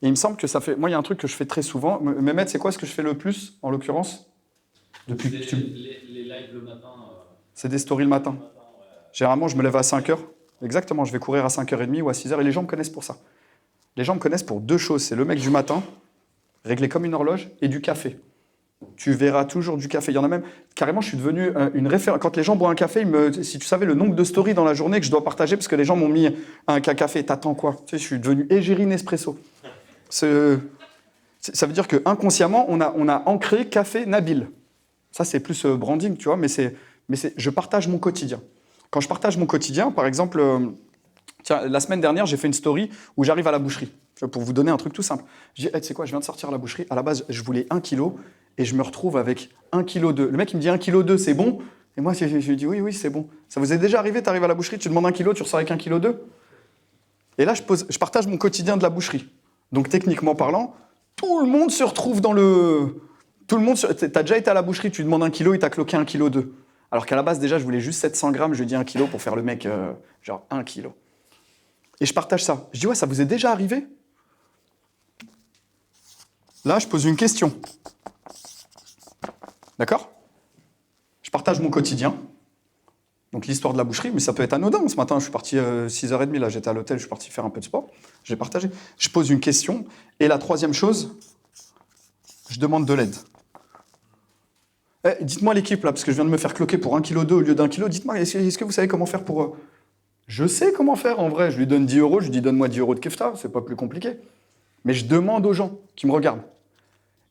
Et il me semble que ça fait... Moi, il y a un truc que je fais très souvent. Mehmet, c'est quoi ce que je fais le plus, en l'occurrence ? Depuis que tu... les lives le matin. C'est des stories le matin. Généralement, je me lève à 5h. Exactement, je vais courir à 5h30 ou à 6h. Et les gens me connaissent pour ça. Les gens me connaissent pour 2 choses. C'est le mec du matin, réglé comme une horloge, et du café. Tu verras toujours du café. Il y en a même... Carrément, je suis devenu une référence. Quand les gens boivent un café, si tu savais le nombre de stories dans la journée que je dois partager, parce que les gens m'ont mis un café, t'attends quoi ? Tu sais, je suis devenu égérie Nespresso. Ça veut dire qu'inconsciemment, on a ancré café Nabil. Ça, c'est plus branding, tu vois, mais je partage mon quotidien. Quand je partage mon quotidien, par exemple, tiens, la semaine dernière, j'ai fait une story où j'arrive à la boucherie. Pour vous donner un truc tout simple. Je dis, hey, tu sais quoi, je viens de sortir à la boucherie. À la base, je voulais 1 kilo et je me retrouve avec 1,2 kg. Le mec, il me dit 1,2 kg, c'est bon. Et moi, je lui dis, oui, c'est bon. Ça vous est déjà arrivé, tu arrives à la boucherie, tu demandes 1 kilo, tu ressors avec 1,2 kg. Et là, je partage mon quotidien de la boucherie. Donc, techniquement parlant, tout le monde se retrouve dans le... Tout le monde... T'as déjà été à la boucherie, tu demandes 1 kilo, il t'a cloqué 1,2 kg. Alors qu'à la base, déjà, je voulais juste 700 grammes, je lui dis 1 kilo pour faire le mec, genre 1 kilo. Et je partage ça. Je dis, ouais, ça vous est déjà arrivé ? Là, je pose une question. D'accord ? Je partage mon quotidien. Donc l'histoire de la boucherie, mais ça peut être anodin. Ce matin, je suis parti 6h30, là, j'étais à l'hôtel, je suis parti faire un peu de sport. J'ai partagé. Je pose une question. Et la 3e chose, je demande de l'aide. Dites-moi l'équipe, là, parce que je viens de me faire cloquer pour 1,2 kg au lieu d'1 kg. Dites-moi, est-ce que vous savez comment faire pour... Je sais comment faire, en vrai. Je lui donne 10 €, je lui dis donne-moi 10 € de kefta, c'est pas plus compliqué. Mais je demande aux gens qui me regardent.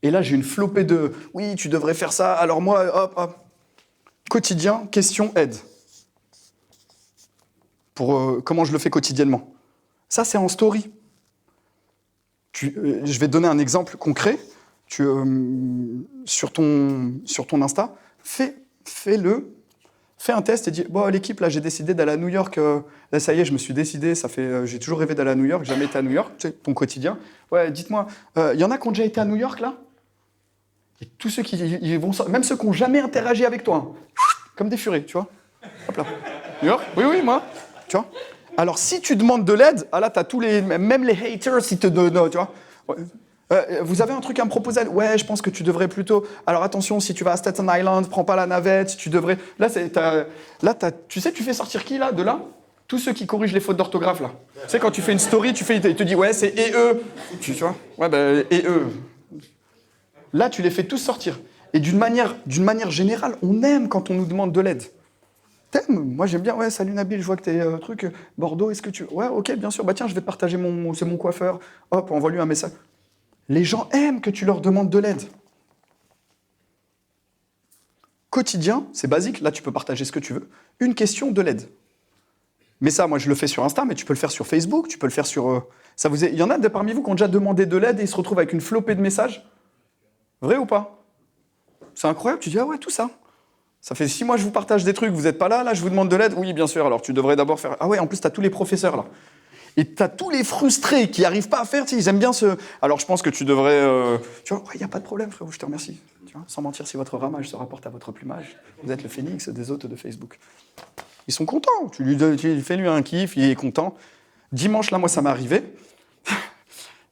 Et là, j'ai une flopée de « oui, tu devrais faire ça, alors moi, hop. » Quotidien, question, aide. Pour comment je le fais quotidiennement. Ça, c'est en story. Je vais te donner un exemple concret. Sur ton Insta, fais-le. Fais un test et dis bon, l'équipe, là, j'ai décidé d'aller à New York. Là, ça y est, je me suis décidé. J'ai toujours rêvé d'aller à New York. Jamais été à New York. Tu sais, ton quotidien. Ouais, dites-moi, il y en a qui ont déjà été à New York, là ? Et tous ceux qui vont... Même ceux qui n'ont jamais interagi avec toi. Hein, comme des furets, tu vois. Hop là. New York ? Oui, moi. Tu vois. Alors, si tu demandes de l'aide, là, tu as tous les... Même les haters, ils te donnent, tu vois. Ouais. Vous avez un truc à me proposer ? Ouais, je pense que tu devrais plutôt... Alors attention, si tu vas à Staten Island, prends pas la navette, tu devrais... Là, tu sais, tu fais sortir qui, là, de là ? Tous ceux qui corrigent les fautes d'orthographe, là. Tu sais, quand tu fais une story, il te dit, ouais, c'est « et eux ». Tu vois ? Ouais, ben, « et eux ». Là, tu les fais tous sortir. Et d'une manière générale, on aime quand on nous demande de l'aide. T'aimes ? Moi, j'aime bien. Ouais, salut Nabil, je vois que t'es truc Bordeaux, est-ce que tu... Ouais, ok, bien sûr. Bah tiens, je vais te partager c'est mon coiffeur. Hop, envoie-lui un message. Les gens aiment que tu leur demandes de l'aide. Quotidien, c'est basique. Là, tu peux partager ce que tu veux. Une question, de l'aide. Mais ça, moi, je le fais sur Insta, mais tu peux le faire sur Facebook, tu peux le faire sur... Il y en a parmi vous qui ont déjà demandé de l'aide et ils se retrouvent avec une flopée de messages. Vrai ou pas ? C'est incroyable. Tu dis, ah ouais, tout ça. Ça fait 6 mois que je vous partage des trucs, vous n'êtes pas là, je vous demande de l'aide. Oui, bien sûr, alors tu devrais d'abord faire... Ah ouais, en plus, tu as tous les professeurs, là. Et tu as tous les frustrés qui n'arrivent pas à faire, tu sais, ils aiment bien ce... Alors, je pense que tu devrais... Tu vois, il n'y a pas de problème, frérot, je te remercie. Tu vois, sans mentir, si votre ramage se rapporte à votre plumage, vous êtes le phénix des hôtes de Facebook. Ils sont contents. Tu fais lui un kiff, il est content. Dimanche, là, moi, ça m'est arrivé.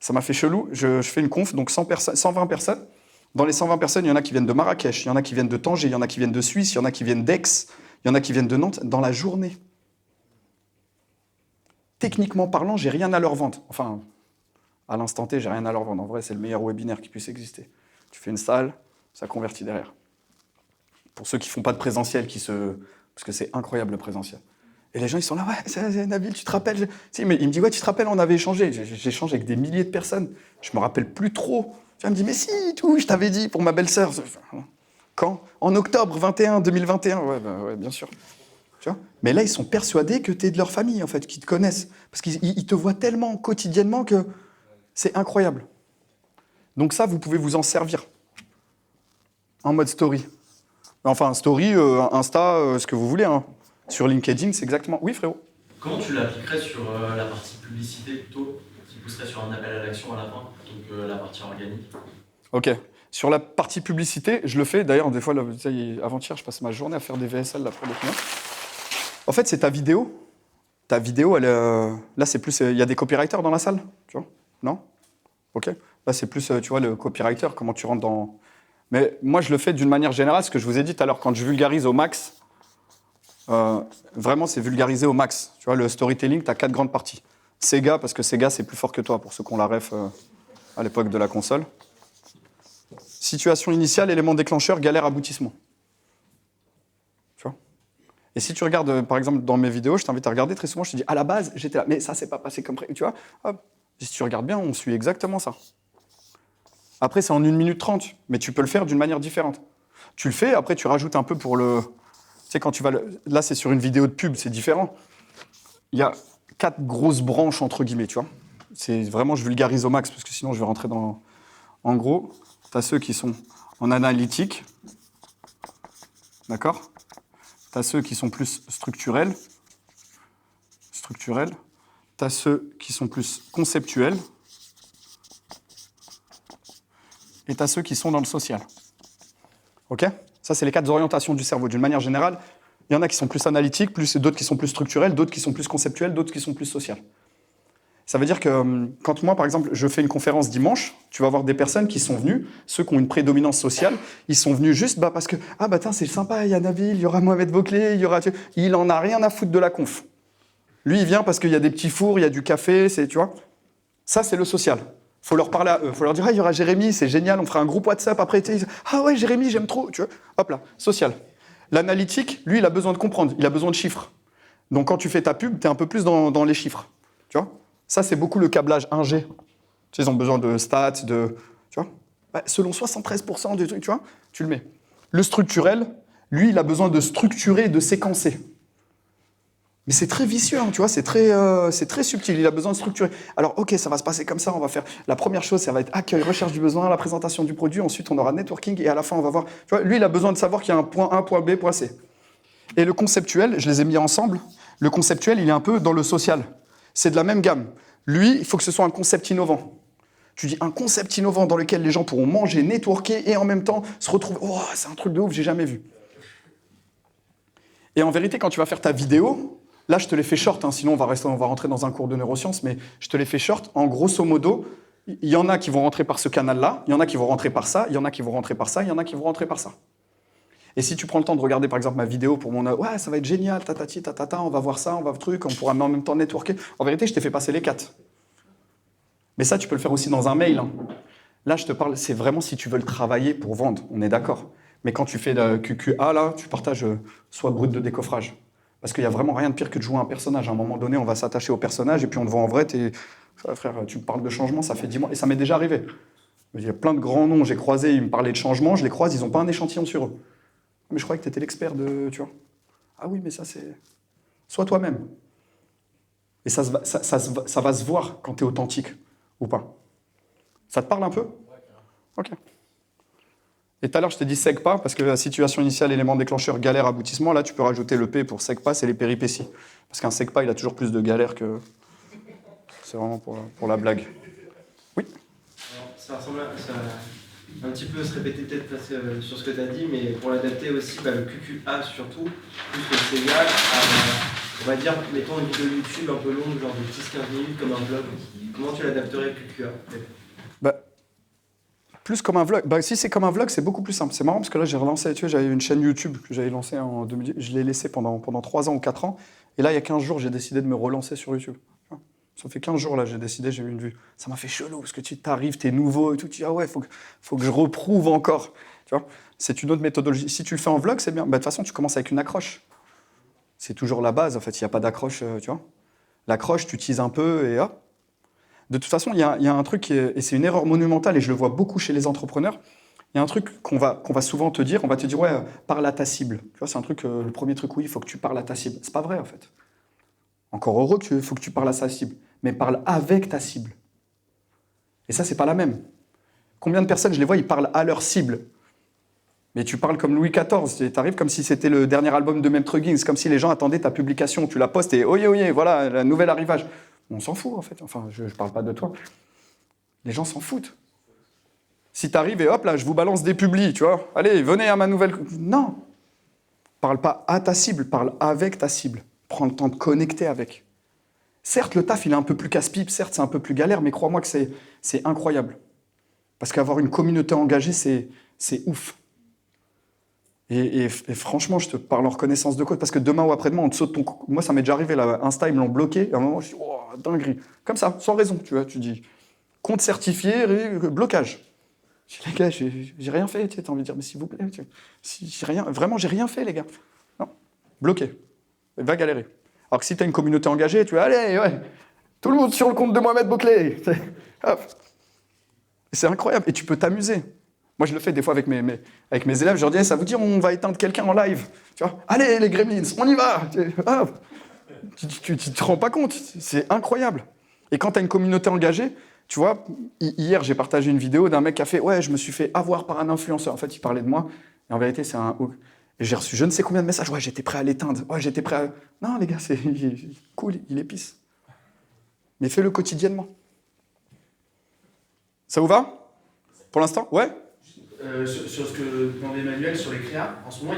Ça m'a fait chelou. Je fais une conf, donc 120 personnes. Dans les 120 personnes, il y en a qui viennent de Marrakech, il y en a qui viennent de Tanger, il y en a qui viennent de Suisse, il y en a qui viennent d'Aix, il y en a qui viennent de Nantes, dans la journée. Techniquement parlant, j'ai rien à leur vendre. Enfin, à l'instant T, j'ai rien à leur vendre. En vrai, c'est le meilleur webinaire qui puisse exister. Tu fais une salle, ça convertit derrière. Pour ceux qui ne font pas de présentiel, parce que c'est incroyable le présentiel. Et les gens, ils sont là, ouais, c'est Nabil, tu te rappelles si, mais il me dit, ouais, tu te rappelles, on avait échangé. J'échange avec des milliers de personnes. Je me rappelle plus trop. Tu me dis, mais si, tout, je t'avais dit pour ma belle-sœur. Quand? En octobre 2021. Ouais, bien sûr. Tu vois, mais là, ils sont persuadés que tu es de leur famille, en fait, qu'ils te connaissent. Parce qu'ils te voient tellement quotidiennement que c'est incroyable. Donc ça, vous pouvez vous en servir. En mode story. Enfin, story, Insta, ce que vous voulez. Hein. Sur LinkedIn, c'est exactement... Oui, frérot. Comment tu l'appliquerais sur la partie publicité plutôt, qui pousserait sur un appel à l'action à la fin, plutôt que la partie organique? Ok. Sur la partie publicité, je le fais. D'ailleurs, des fois, là, avant-hier, je passe ma journée à faire des VSL là, pour des clients. En fait, c'est ta vidéo. Ta vidéo, elle, là, c'est plus... Il y a des copywriters dans la salle, tu vois? Non? Ok. Là, c'est plus, tu vois, le copywriter, comment tu rentres dans... Mais moi, je le fais d'une manière générale, ce que je vous ai dit tout à l'heure, quand je vulgarise au max, vraiment, c'est vulgarisé au max. Tu vois, le storytelling, tu as 4 grandes parties. Sega, parce que Sega, c'est plus fort que toi, pour ceux qui ont la ref à l'époque de la console. Situation initiale, élément déclencheur, galère, aboutissement. Tu vois? Et si tu regardes, par exemple, dans mes vidéos, je t'invite à regarder, très souvent, je te dis, à la base, j'étais là, mais ça, c'est pas passé comme prévu. Tu vois? Hop. Et si tu regardes bien, on suit exactement ça. Après, c'est en 1 minute 30, mais tu peux le faire d'une manière différente. Tu le fais, après, tu rajoutes un peu pour le... Tu sais, quand tu vas... Là, c'est sur une vidéo de pub, c'est différent. Il y a 4 grosses branches, entre guillemets, tu vois. C'est vraiment, je vulgarise au max, parce que sinon, je vais rentrer dans... En gros, tu as ceux qui sont en analytique, d'accord? Tu as ceux qui sont plus structurels. Tu as ceux qui sont plus conceptuels. Et tu as ceux qui sont dans le social. OK? Ça, c'est les 4 orientations du cerveau. D'une manière générale, il y en a qui sont plus analytiques, d'autres qui sont plus structurels, d'autres qui sont plus conceptuels, d'autres qui sont plus sociales. Ça veut dire que quand moi, par exemple, je fais une conférence dimanche, tu vas avoir des personnes qui sont venues, ceux qui ont une prédominance sociale, ils sont venus juste parce que « Ah, bah tiens, c'est sympa, il y a Nabil, il y aura Mohamed Bouclé, il y aura... » Il en a rien à foutre de la conf. Lui, il vient parce qu'il y a des petits fours, il y a du café, tu vois. Ça, c'est le social. Il faut leur parler à eux. Il faut leur dire « Ah, il y aura Jérémy, c'est génial, on fera un groupe WhatsApp après. » Ah ouais, Jérémy, j'aime trop. Tu vois. Hop là, social. L'analytique, lui, il a besoin de comprendre, il a besoin de chiffres. Donc quand tu fais ta pub, tu es un peu plus dans les chiffres. Tu vois. Ça, c'est beaucoup le câblage 1G. Tu sais, ils ont besoin de stats, tu vois. Bah, selon 73% des trucs, tu vois, tu le mets. Le structurel, lui, il a besoin de structurer et de séquencer. Mais c'est très vicieux, hein, tu vois, c'est très subtil, il a besoin de structurer. Alors, ok, ça va se passer comme ça, on va faire... La première chose, ça va être accueil, recherche du besoin, la présentation du produit, ensuite on aura networking, et à la fin, on va voir... Tu vois, lui, il a besoin de savoir qu'il y a un point A, point B, point C. Et le conceptuel, je les ai mis ensemble, le conceptuel, il est un peu dans le social. C'est de la même gamme. Lui, il faut que ce soit un concept innovant. Tu dis un concept innovant dans lequel les gens pourront manger, networker, et en même temps se retrouver... Oh, c'est un truc de ouf, j'ai jamais vu. Et en vérité, quand tu vas faire ta vidéo... Là, je te l'ai fait short, hein, sinon on va rentrer dans un cours de neurosciences, mais je te l'ai fait short. En grosso modo, il y en a qui vont rentrer par ce canal-là, il y en a qui vont rentrer par ça, il y en a qui vont rentrer par ça, il y en a qui vont rentrer par ça. Et si tu prends le temps de regarder, par exemple, ma vidéo pour mon... Ouais, ça va être génial, tatati, tatata, on va voir ça, on va truc, on pourra en même temps networker. En vérité, je t'ai fait passer les 4. Mais ça, tu peux le faire aussi dans un mail. Hein. Là, je te parle, c'est vraiment si tu veux le travailler pour vendre, on est d'accord. Mais quand tu fais de QQA, là, tu partages soit brut de décoffrage. Parce qu'il n'y a vraiment rien de pire que de jouer un personnage. À un moment donné, on va s'attacher au personnage et puis on te voit en vrai. Frère, tu me parles de changement, ça fait 10 mois. Et ça m'est déjà arrivé. Il y a plein de grands noms, j'ai croisé, ils me parlaient de changement, je les croise, ils n'ont pas un échantillon sur eux. Mais je croyais que tu étais l'expert de... Tu vois. Ah oui, mais ça, c'est... Sois toi-même. Et ça va se voir quand tu es authentique ou pas. Ça te parle un peu? Ok. Et tout à l'heure, je t'ai dit SEGPA, parce que la situation initiale, élément déclencheur, galère, aboutissement. Là, tu peux rajouter le P pour SEGPA, c'est les péripéties. Parce qu'un SEGPA, il a toujours plus de galères que... C'est vraiment pour la blague. Oui. Alors, ça ressemble à un petit peu se répéter peut-être sur ce que tu as dit, mais pour l'adapter aussi, le QQA surtout, plus le Sega, on va dire, mettons une vidéo YouTube un peu longue, genre de 10-15 minutes comme un vlog, comment tu l'adapterais avec le QR? Bah, plus comme un vlog. Bah, si c'est comme un vlog, c'est beaucoup plus simple. C'est marrant parce que là, j'ai relancé, tu vois, j'avais une chaîne YouTube que j'avais lancée en 2010. Je l'ai laissée pendant 3 ans ou 4 ans. Et là, il y a 15 jours, j'ai décidé de me relancer sur YouTube. Ça fait 15 jours, là, j'ai décidé, j'ai eu une vue. Ça m'a fait chelou parce que tu t'arrives, t'es nouveau et tout. Tu dis, ah ouais, faut que je reprouve encore. Tu vois, c'est une autre méthodologie. Si tu le fais en vlog, c'est bien. Bah, de toute façon, tu commences avec une accroche. C'est toujours la base, en fait. Il n'y a pas d'accroche, tu vois. L'accroche, tu utilises un peu et hop. De toute façon, il y a un truc, et c'est une erreur monumentale, et je le vois beaucoup chez les entrepreneurs. Il y a un truc qu'on va souvent te dire, on va te dire, ouais, parle à ta cible. Tu vois, c'est un truc, le premier truc, oui, il faut que tu parles à ta cible. C'est pas vrai, en fait. Encore heureux qu'il faut que tu parles à sa cible, mais parle avec ta cible. Et ça, c'est pas la même. Combien de personnes, je les vois, ils parlent à leur cible. Mais tu parles comme Louis XIV, tu arrives comme si c'était le dernier album de Maître Gims, comme si les gens attendaient ta publication, tu la postes et oyez, oyez, voilà, la nouvelle arrivage. On s'en fout, en fait. Enfin, je parle pas de toi. Les gens s'en foutent. Si tu arrives et hop, là, je vous balance des publis, tu vois. Allez, venez à ma nouvelle... Non. Parle pas à ta cible, parle avec ta cible. Prends le temps de connecter avec. Certes, le taf, il est un peu plus casse-pipe, certes, c'est un peu plus galère, mais crois-moi que c'est incroyable. Parce qu'avoir une communauté engagée, c'est ouf. Et franchement, je te parle en reconnaissance de cause, parce que demain ou après-demain, on te saute ton... Moi, ça m'est déjà arrivé, là, Insta, ils me l'ont bloqué, et à un moment, je dis, oh, dinguerie. Comme ça, sans raison, tu vois, tu dis, compte certifié, blocage. Je dis, les gars, j'ai rien fait, tu sais, t'as envie de dire, mais s'il vous plaît, vraiment, j'ai rien fait, les gars. Non, bloqué. Va galérer. Alors que si tu as une communauté engagée, tu vas, allez, ouais, tout le monde sur le compte de Mohamed Bouclé. Hop. C'est incroyable, et tu peux t'amuser. Moi, je le fais des fois avec mes élèves. Je leur dis, hey, ça vous dit, on va éteindre quelqu'un en live. Tu vois, allez, les gremlins, on y va. Tu te rends pas compte. C'est incroyable. Et quand tu as une communauté engagée, tu vois, hier, j'ai partagé une vidéo d'un mec qui a fait, ouais, je me suis fait avoir par un influenceur. En fait, il parlait de moi. Et en vérité, c'est un hook. Et j'ai reçu je ne sais combien de messages. Ouais, j'étais prêt à l'éteindre. Ouais, j'étais prêt à... Non, les gars, c'est cool, il épice. Mais fais-le quotidiennement. Ça vous va? Pour l'instant? Ouais? Sur ce que demandait Emmanuel sur les créas, en ce moment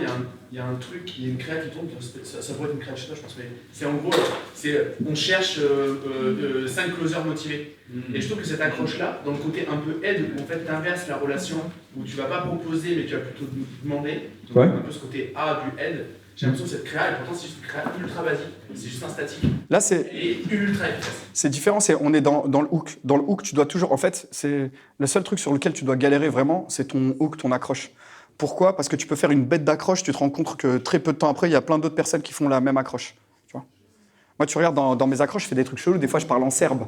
il y a un truc, il y a une créa qui tourne, ça pourrait être une créa de je pense, mais c'est en gros, on cherche 5 closers motivés. Et je trouve que cette accroche-là, dans le côté un peu aide, où en fait tu inverses la relation, où tu vas pas proposer mais tu vas plutôt demander, donc un peu ce côté A du aide, j'ai l'impression que cette créa, et pourtant c'est juste une créa ultra basique, c'est juste un statique. Là, c'est... Et ultra efficace. C'est différent, on est dans le hook. Dans le hook, tu dois toujours... En fait, c'est le seul truc sur lequel tu dois galérer vraiment, c'est ton hook, ton accroche. Pourquoi? Parce que tu peux faire une bête d'accroche, tu te rends compte que très peu de temps après, il y a plein d'autres personnes qui font la même accroche. Tu vois? Moi, tu regardes, dans mes accroches, je fais des trucs chelous. Des fois, je parle en serbe.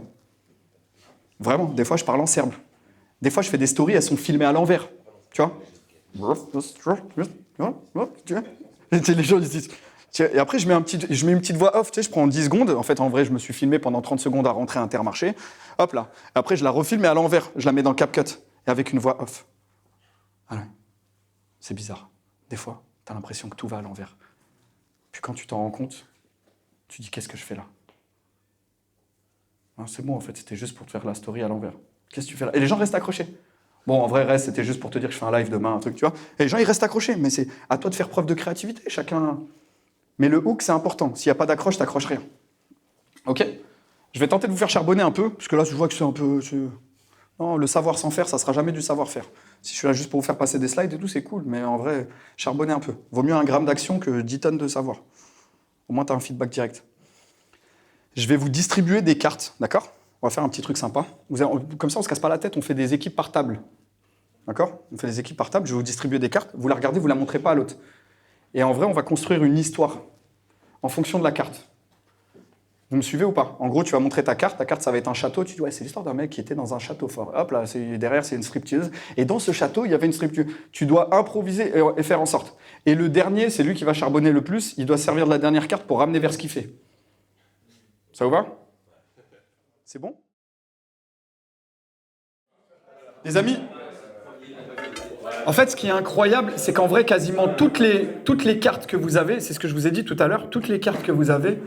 Vraiment, des fois, je parle en serbe. Des fois, je fais des stories, elles sont filmées à l'envers. Tu vois? Les gens disent... Et après, je mets une petite voix off, tu sais, je prends 10 secondes. En fait, en vrai, je me suis filmé pendant 30 secondes à rentrer à Intermarché. Hop là. Après, je la refilme, mais à l'envers. Je la mets dans CapCut. Et avec une voix off. Ah ouais. C'est bizarre. Des fois, tu as l'impression que tout va à l'envers. Puis quand tu t'en rends compte, tu dis, qu'est-ce que je fais là? Non, c'est bon, en fait, c'était juste pour te faire la story à l'envers. Qu'est-ce que tu fais là? Et les gens restent accrochés. Bon, en vrai, reste, c'était juste pour te dire que je fais un live demain, un truc, tu vois. Et les gens, ils restent accrochés. Mais c'est à toi de faire preuve de créativité. Chacun... Mais le hook, c'est important. S'il n'y a pas d'accroche, t'accroches rien. Ok? Je vais tenter de vous faire charbonner un peu, parce que là, je vois que c'est un peu... Non, le savoir sans faire, ça ne sera jamais du savoir-faire. Si je suis là juste pour vous faire passer des slides et tout, c'est cool, mais en vrai, charbonner un peu. Vaut mieux 1 gramme d'action que 10 tonnes de savoir. Au moins, tu as un feedback direct. Je vais vous distribuer des cartes, d'accord? On va faire un petit truc sympa. Comme ça, on ne se casse pas la tête, on fait des équipes par table. D'accord? On fait des équipes par table, je vais vous distribuer des cartes. Vous la regardez, vous ne la montrez pas à l'autre. Et en vrai, on va construire une histoire en fonction de la carte. Vous me suivez ou pas? En gros, tu vas montrer ta carte, ça va être un château, tu dis ouais, c'est l'histoire d'un mec qui était dans un château fort. Hop là, derrière, c'est une stripteaseuse. Et dans ce château, il y avait une stripteaseuse. Tu dois improviser et faire en sorte. Et le dernier, c'est lui qui va charbonner le plus, il doit servir de la dernière carte pour ramener vers ce qu'il fait. Ça vous va? C'est bon? Les amis, en fait, ce qui est incroyable, c'est qu'en vrai, quasiment toutes les cartes que vous avez, c'est ce que je vous ai dit tout à l'heure, toutes les cartes que vous avez,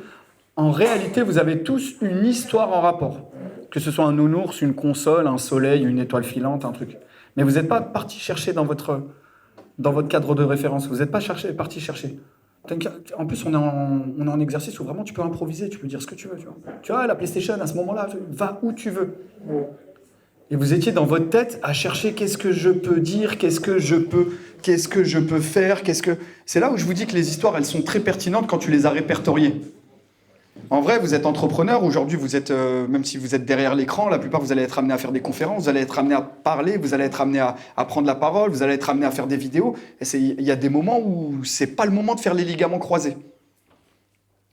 en réalité, vous avez tous une histoire en rapport. Que ce soit un nounours, une console, un soleil, une étoile filante, un truc. Mais vous n'êtes pas parti chercher dans votre cadre de référence. Vous n'êtes pas parti chercher. En plus, on est en exercice où vraiment tu peux improviser, tu peux dire ce que tu veux. Tu vois, la PlayStation, à ce moment-là, va où tu veux. Et vous étiez dans votre tête à chercher qu'est-ce que je peux dire, qu'est-ce que je peux faire, C'est là où je vous dis que les histoires, elles sont très pertinentes quand tu les as répertoriées. En vrai, vous êtes entrepreneur, aujourd'hui, vous êtes, même si vous êtes derrière l'écran, la plupart, vous allez être amené à faire des conférences, vous allez être amené à parler, vous allez être amené à prendre la parole, vous allez être amené à faire des vidéos. Et il y a des moments où c'est pas le moment de faire les ligaments croisés.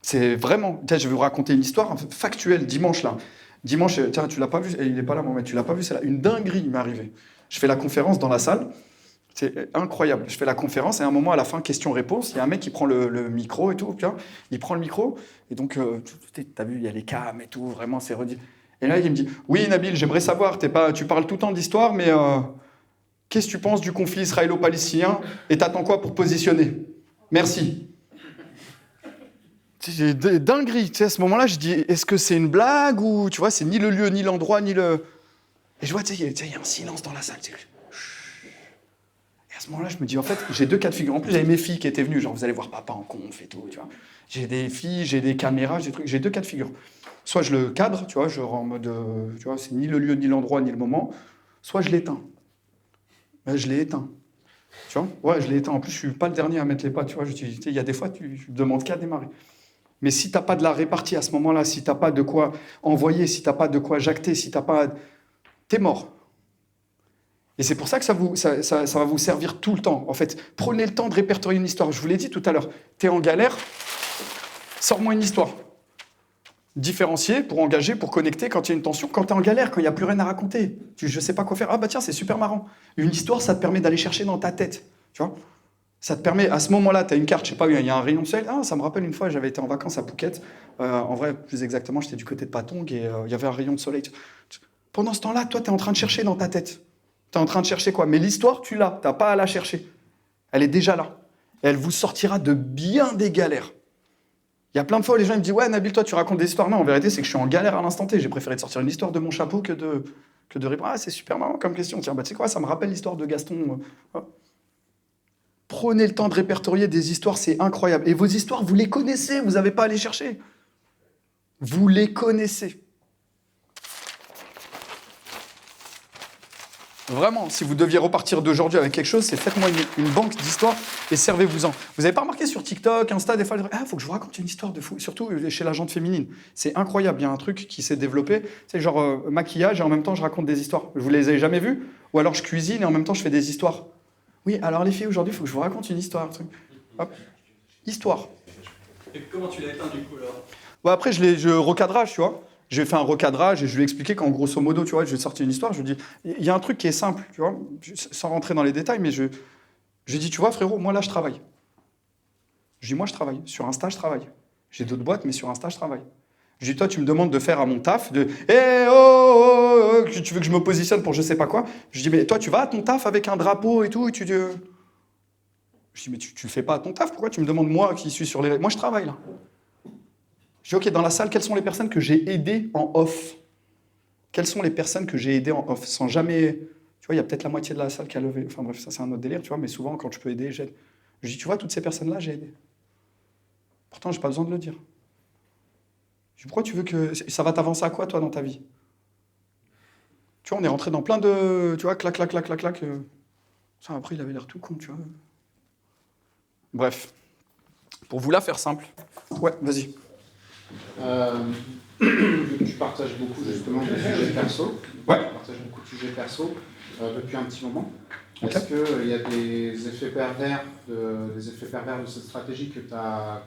C'est vraiment... Tiens, je vais vous raconter une histoire factuelle, dimanche, là. Dimanche, tiens, tu l'as pas vu, il est pas là, Mohamed, tu l'as pas vu, c'est là. Une dinguerie m'est arrivée. Je fais la conférence dans la salle, c'est incroyable. Je fais la conférence et à un moment, à la fin, question-réponse, il y a un mec qui prend le micro et tout, tu vois, il prend le micro, et donc, t'as vu, il y a les cams et tout, vraiment, c'est redit. Et là, il me dit, oui, Nabil, j'aimerais savoir, tu parles tout le temps d'histoire, mais qu'est-ce que tu penses du conflit israélo-palestinien et t'attends quoi pour positionner? Merci. C'est des dingueries. Tu sais, à ce moment-là, je dis, est-ce que c'est une blague ou, tu vois, c'est ni le lieu, ni l'endroit, ni le... Et je vois, tu sais, il y a un silence dans la salle. Et à ce moment-là, je me dis, en fait, j'ai deux cas de figure. En plus, j'avais mes filles qui étaient venues, genre, vous allez voir papa en conf et tout, tu vois. J'ai des filles, j'ai des caméras, j'ai des trucs. J'ai deux cas de figure. Soit je le cadre, tu vois, genre en mode, tu vois, c'est ni le lieu, ni l'endroit, ni le moment. Soit je l'éteins. Ben, je l'ai éteint. Tu vois? Ouais, je l'ai éteint. En plus, je suis pas le dernier à mettre les pas, tu vois. Il y a des fois, tu ne demandes qu'à démarrer. Mais si tu n'as pas de la répartie à ce moment-là, si tu n'as pas de quoi envoyer, si tu n'as pas de quoi jacter, si tu n'as pas... T'es mort. Et c'est pour ça que ça va vous servir tout le temps. En fait, prenez le temps de répertorier une histoire. Je vous l'ai dit tout à l'heure. Tu es en galère, sors-moi une histoire. Différencier pour engager, pour connecter quand il y a une tension. Quand tu es en galère, quand il n'y a plus rien à raconter. Je ne sais pas quoi faire. Ah bah tiens, c'est super marrant. Une histoire, ça te permet d'aller chercher dans ta tête. Tu vois ? Ça te permet, à ce moment-là, tu as une carte, je sais pas, il y a un rayon de soleil. Ah, ça me rappelle une fois, j'avais été en vacances à Phuket. En vrai, plus exactement, j'étais du côté de Patong et il y avait un rayon de soleil. Pendant ce temps-là, toi, tu es en train de chercher dans ta tête. Tu es en train de chercher quoi? Mais l'histoire, tu l'as. Tu n'as pas à la chercher. Elle est déjà là. Et elle vous sortira de bien des galères. Il y a plein de fois où les gens me disent « Ouais, Nabil, toi, tu racontes des histoires. » Non, en vérité, c'est que je suis en galère à l'instant T. J'ai préféré te sortir une histoire de mon chapeau que de répondre « Ah, c'est super marrant comme question. Tiens, bah, tu sais quoi, ça me rappelle l'histoire de Gaston. » Prenez le temps de répertorier des histoires, c'est incroyable. Et vos histoires, vous les connaissez, vous n'avez pas à les chercher. Vous les connaissez. Vraiment, si vous deviez repartir d'aujourd'hui avec quelque chose, c'est faites-moi une banque d'histoires et servez-vous-en. Vous n'avez pas remarqué sur TikTok, Insta, des fois, il faut que je vous raconte une histoire de fou, surtout chez la gente féminine. C'est incroyable, il y a un truc qui s'est développé, c'est genre maquillage et en même temps je raconte des histoires. Vous les avez jamais vues? Ou alors je cuisine et en même temps je fais des histoires. Oui, alors les filles, aujourd'hui, il faut que je vous raconte une histoire. Hop. Histoire. Et comment tu l'as éteint du coup là? Bon, après, je recadrage, tu vois. J'ai fait un recadrage et je lui ai expliqué qu'en grosso modo, tu vois, je lui ai sorti une histoire. Je lui ai dit, il y a un truc qui est simple, tu vois, sans rentrer dans les détails, mais je lui ai dit, tu vois, frérot, moi là, je travaille. Je lui ai dit, moi, je travaille. Sur Insta, je travaille. J'ai d'autres boîtes, mais sur Insta, je travaille. Je lui ai dit, toi, tu me demandes de faire à mon taf, tu veux que je me positionne pour je sais pas quoi. Je lui ai dit, mais toi, tu vas à ton taf avec un drapeau et tout, et je lui ai dit, mais tu fais pas à ton taf, pourquoi tu me demandes moi qui suis sur les... Moi, je travaille, là. Je dis, ok, dans la salle, quelles sont les personnes que j'ai aidées en off? Quelles sont les personnes que j'ai aidées en off? Sans jamais... Tu vois, il y a peut-être la moitié de la salle qui a levé. Enfin bref, ça, c'est un autre délire, tu vois, mais souvent, quand je peux aider, j'aide. Je dis, tu vois, toutes ces personnes-là, j'ai aidé. Pourtant, j'ai pas besoin de le dire. Je dis, pourquoi tu veux que... Ça va t'avancer à quoi, toi, dans ta vie? Tu vois, on est rentré dans plein de... Tu vois, clac. Ça, après, il avait l'air tout con, tu vois. Bref. Pour vous la faire simple. Ouais, vas-y. Tu partages beaucoup justement de sujets perso. Ouais. Tu partages beaucoup de sujets perso depuis un petit moment. Okay. Est-ce qu'il y a des effets pervers de cette stratégie que tu as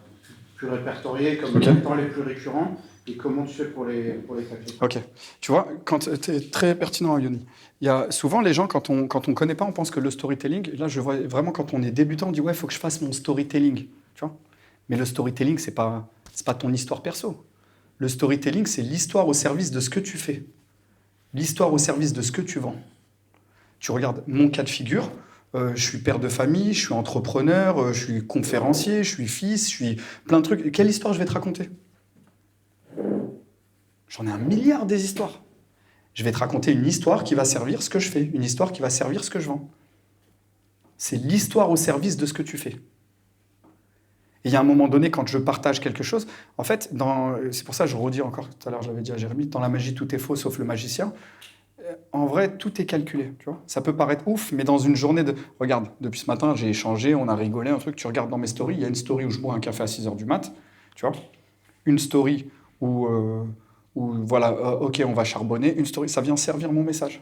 pu répertorier comme étant les plus récurrents et comment tu fais pour les tacler? Ok. Tu vois, tu es très pertinent, Yoni. Il y a souvent les gens, quand on connaît pas, on pense que le storytelling, là je vois vraiment quand on est débutant, on dit ouais, il faut que je fasse mon storytelling. Tu vois? Mais le storytelling, c'est pas ton histoire perso. Le storytelling, c'est l'histoire au service de ce que tu fais. L'histoire au service de ce que tu vends. Tu regardes mon cas de figure, je suis père de famille, je suis entrepreneur, je suis conférencier, je suis fils, je suis plein de trucs. Quelle histoire je vais te raconter? J'en ai un milliard des histoires. Je vais te raconter une histoire qui va servir ce que je fais, une histoire qui va servir ce que je vends. C'est l'histoire au service de ce que tu fais. Et il y a un moment donné, quand je partage quelque chose, en fait, c'est pour ça que je redis encore, tout à l'heure, j'avais dit à Jérémy, dans la magie, tout est faux, sauf le magicien. En vrai, tout est calculé, tu vois. Ça peut paraître ouf, mais dans une journée de... Regarde, depuis ce matin, j'ai échangé, on a rigolé, un truc, tu regardes dans mes stories, il y a une story où je bois un café à 6h du mat', tu vois. Une story où voilà, ok, on va charbonner. Une story, ça vient servir mon message.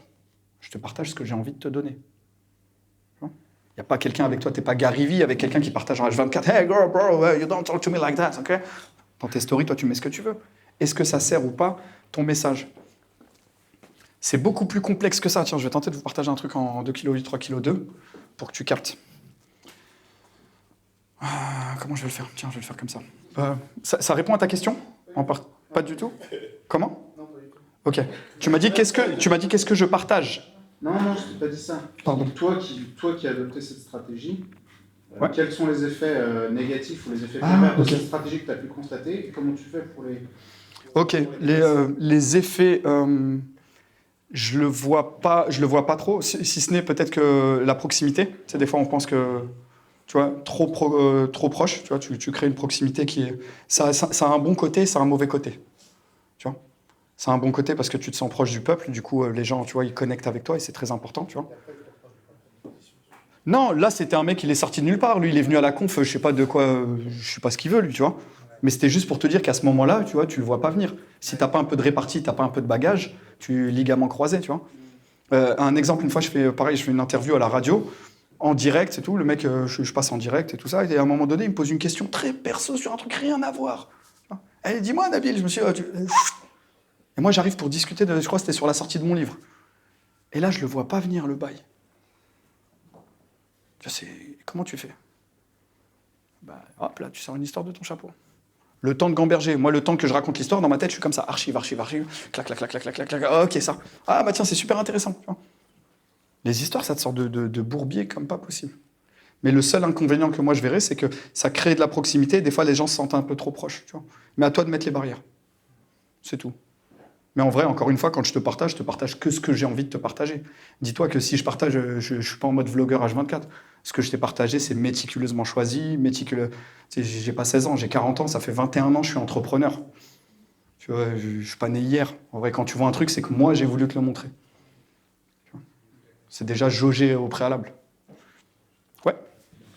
Je te partage ce que j'ai envie de te donner. Il n'y a pas quelqu'un avec toi, tu n'es pas Gary Vee avec quelqu'un qui partage en H24. Hey girl, bro, you don't talk to me like that, ok? Dans tes stories, toi, tu mets ce que tu veux. Est-ce que ça sert ou pas ton message? C'est beaucoup plus complexe que ça. Tiens, je vais tenter de vous partager un truc en 2 kg 8, 3 kg 2 pour que tu captes. Comment je vais le faire? Tiens, je vais le faire comme ça. Ça répond à ta question? Pas du tout? Comment? Non, pas du tout. Ok. Tu m'as dit qu'est-ce que je partage? Non, je t'ai pas dit ça. Pardon. Toi qui as adopté cette stratégie, Ouais. quels sont les effets négatifs ou les effets Ah, pervers de ok. cette stratégie que tu as pu constater et comment tu fais pour les... Ok. Les effets, je le vois pas trop, si ce n'est peut-être que la proximité. Tu sais, des fois, on pense que, tu vois, trop proche. Tu vois, tu crées une proximité qui est... Ça a un bon côté, ça a un mauvais côté. Tu vois. Ça a un bon côté parce que tu te sens proche du peuple. Du coup, les gens, tu vois, ils connectent avec toi et c'est très important, tu vois. Non, là, c'était un mec, il est sorti de nulle part. Lui, il est venu à la conf, je sais pas de quoi, je sais pas ce qu'il veut, lui, tu vois. Mais c'était juste pour te dire qu'à ce moment-là, tu vois, tu le vois pas venir. Si t'as pas un peu de répartie, t'as pas un peu de bagage, tu ligaments croisés, tu vois. Un exemple, une fois, je fais une interview à la radio, en direct et tout. Le mec, je passe en direct et tout ça. Et à un moment donné, il me pose une question très perso sur un truc rien à voir. Elle dit, dis-moi, Nabil, je me suis dit, et moi, j'arrive pour discuter je crois que c'était sur la sortie de mon livre. Et là, je le vois pas venir, le bail. Comment tu fais? Hop, là, tu sors une histoire de ton chapeau. Le temps de gamberger. Moi, le temps que je raconte l'histoire, dans ma tête, je suis comme ça. Archive. Clac, clac, clac, clac, clac, clac, clac. Ah, ok, ça. Ah, bah tiens, c'est super intéressant. Tu vois. Les histoires, ça te sort de bourbier comme pas possible. Mais le seul inconvénient que moi, je verrais, c'est que ça crée de la proximité. Des fois, les gens se sentent un peu trop proches. Tu vois. Mais à toi de mettre les barrières. C'est tout. Mais en vrai, encore une fois, quand je te partage que ce que j'ai envie de te partager. Dis-toi que si je partage, je ne suis pas en mode vlogueur H24. Ce que je t'ai partagé, c'est méticuleusement choisi, J'ai pas 16 ans, j'ai 40 ans, ça fait 21 ans, je suis entrepreneur. Tu vois, je ne suis pas né hier. En vrai, quand tu vois un truc, c'est que moi, j'ai voulu te le montrer. Tu vois. C'est déjà jaugé au préalable. Ouais.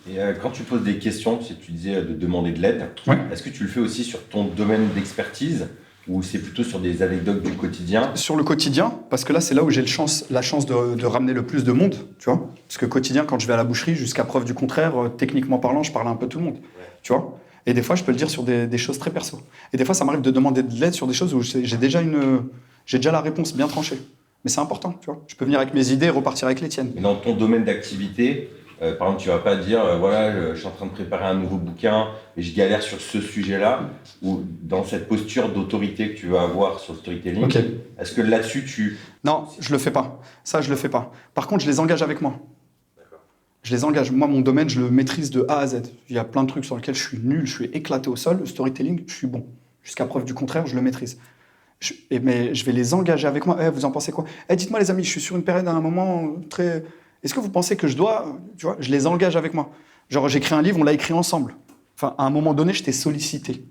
Et quand tu poses des questions, tu disais de demander de l'aide, Ouais. Est-ce que tu le fais aussi sur ton domaine d'expertise ou c'est plutôt sur des anecdotes du quotidien? Sur le quotidien, parce que là, c'est là où j'ai la chance de ramener le plus de monde, tu vois. Parce que quotidien, quand je vais à la boucherie, jusqu'à preuve du contraire, techniquement parlant, je parle à un peu tout le monde, tu vois. Et des fois, je peux le dire sur des choses très perso. Et des fois, ça m'arrive de demander de l'aide sur des choses où j'ai déjà la réponse bien tranchée. Mais c'est important, tu vois. Je peux venir avec mes idées et repartir avec les tiennes. Mais dans ton domaine d'activité, par exemple, tu ne vas pas dire, voilà, je suis en train de préparer un nouveau bouquin et je galère sur ce sujet-là, ou dans cette posture d'autorité que tu vas avoir sur le storytelling. Ok. Est-ce que là-dessus, Non, je le fais pas. Ça, je le fais pas. Par contre, je les engage avec moi. Je les engage. Moi, mon domaine, je le maîtrise de A à Z. Il y a plein de trucs sur lesquels je suis nul, je suis éclaté au sol. Le storytelling, je suis bon. Jusqu'à preuve du contraire, je le maîtrise. Mais je vais les engager avec moi. Vous en pensez quoi? Dites-moi, les amis, je suis sur une période à un moment très... Est-ce que vous pensez que je dois... Tu vois, je les engage avec moi. Genre, j'écris un livre, on l'a écrit ensemble. Enfin, à un moment donné, je t'ai sollicité.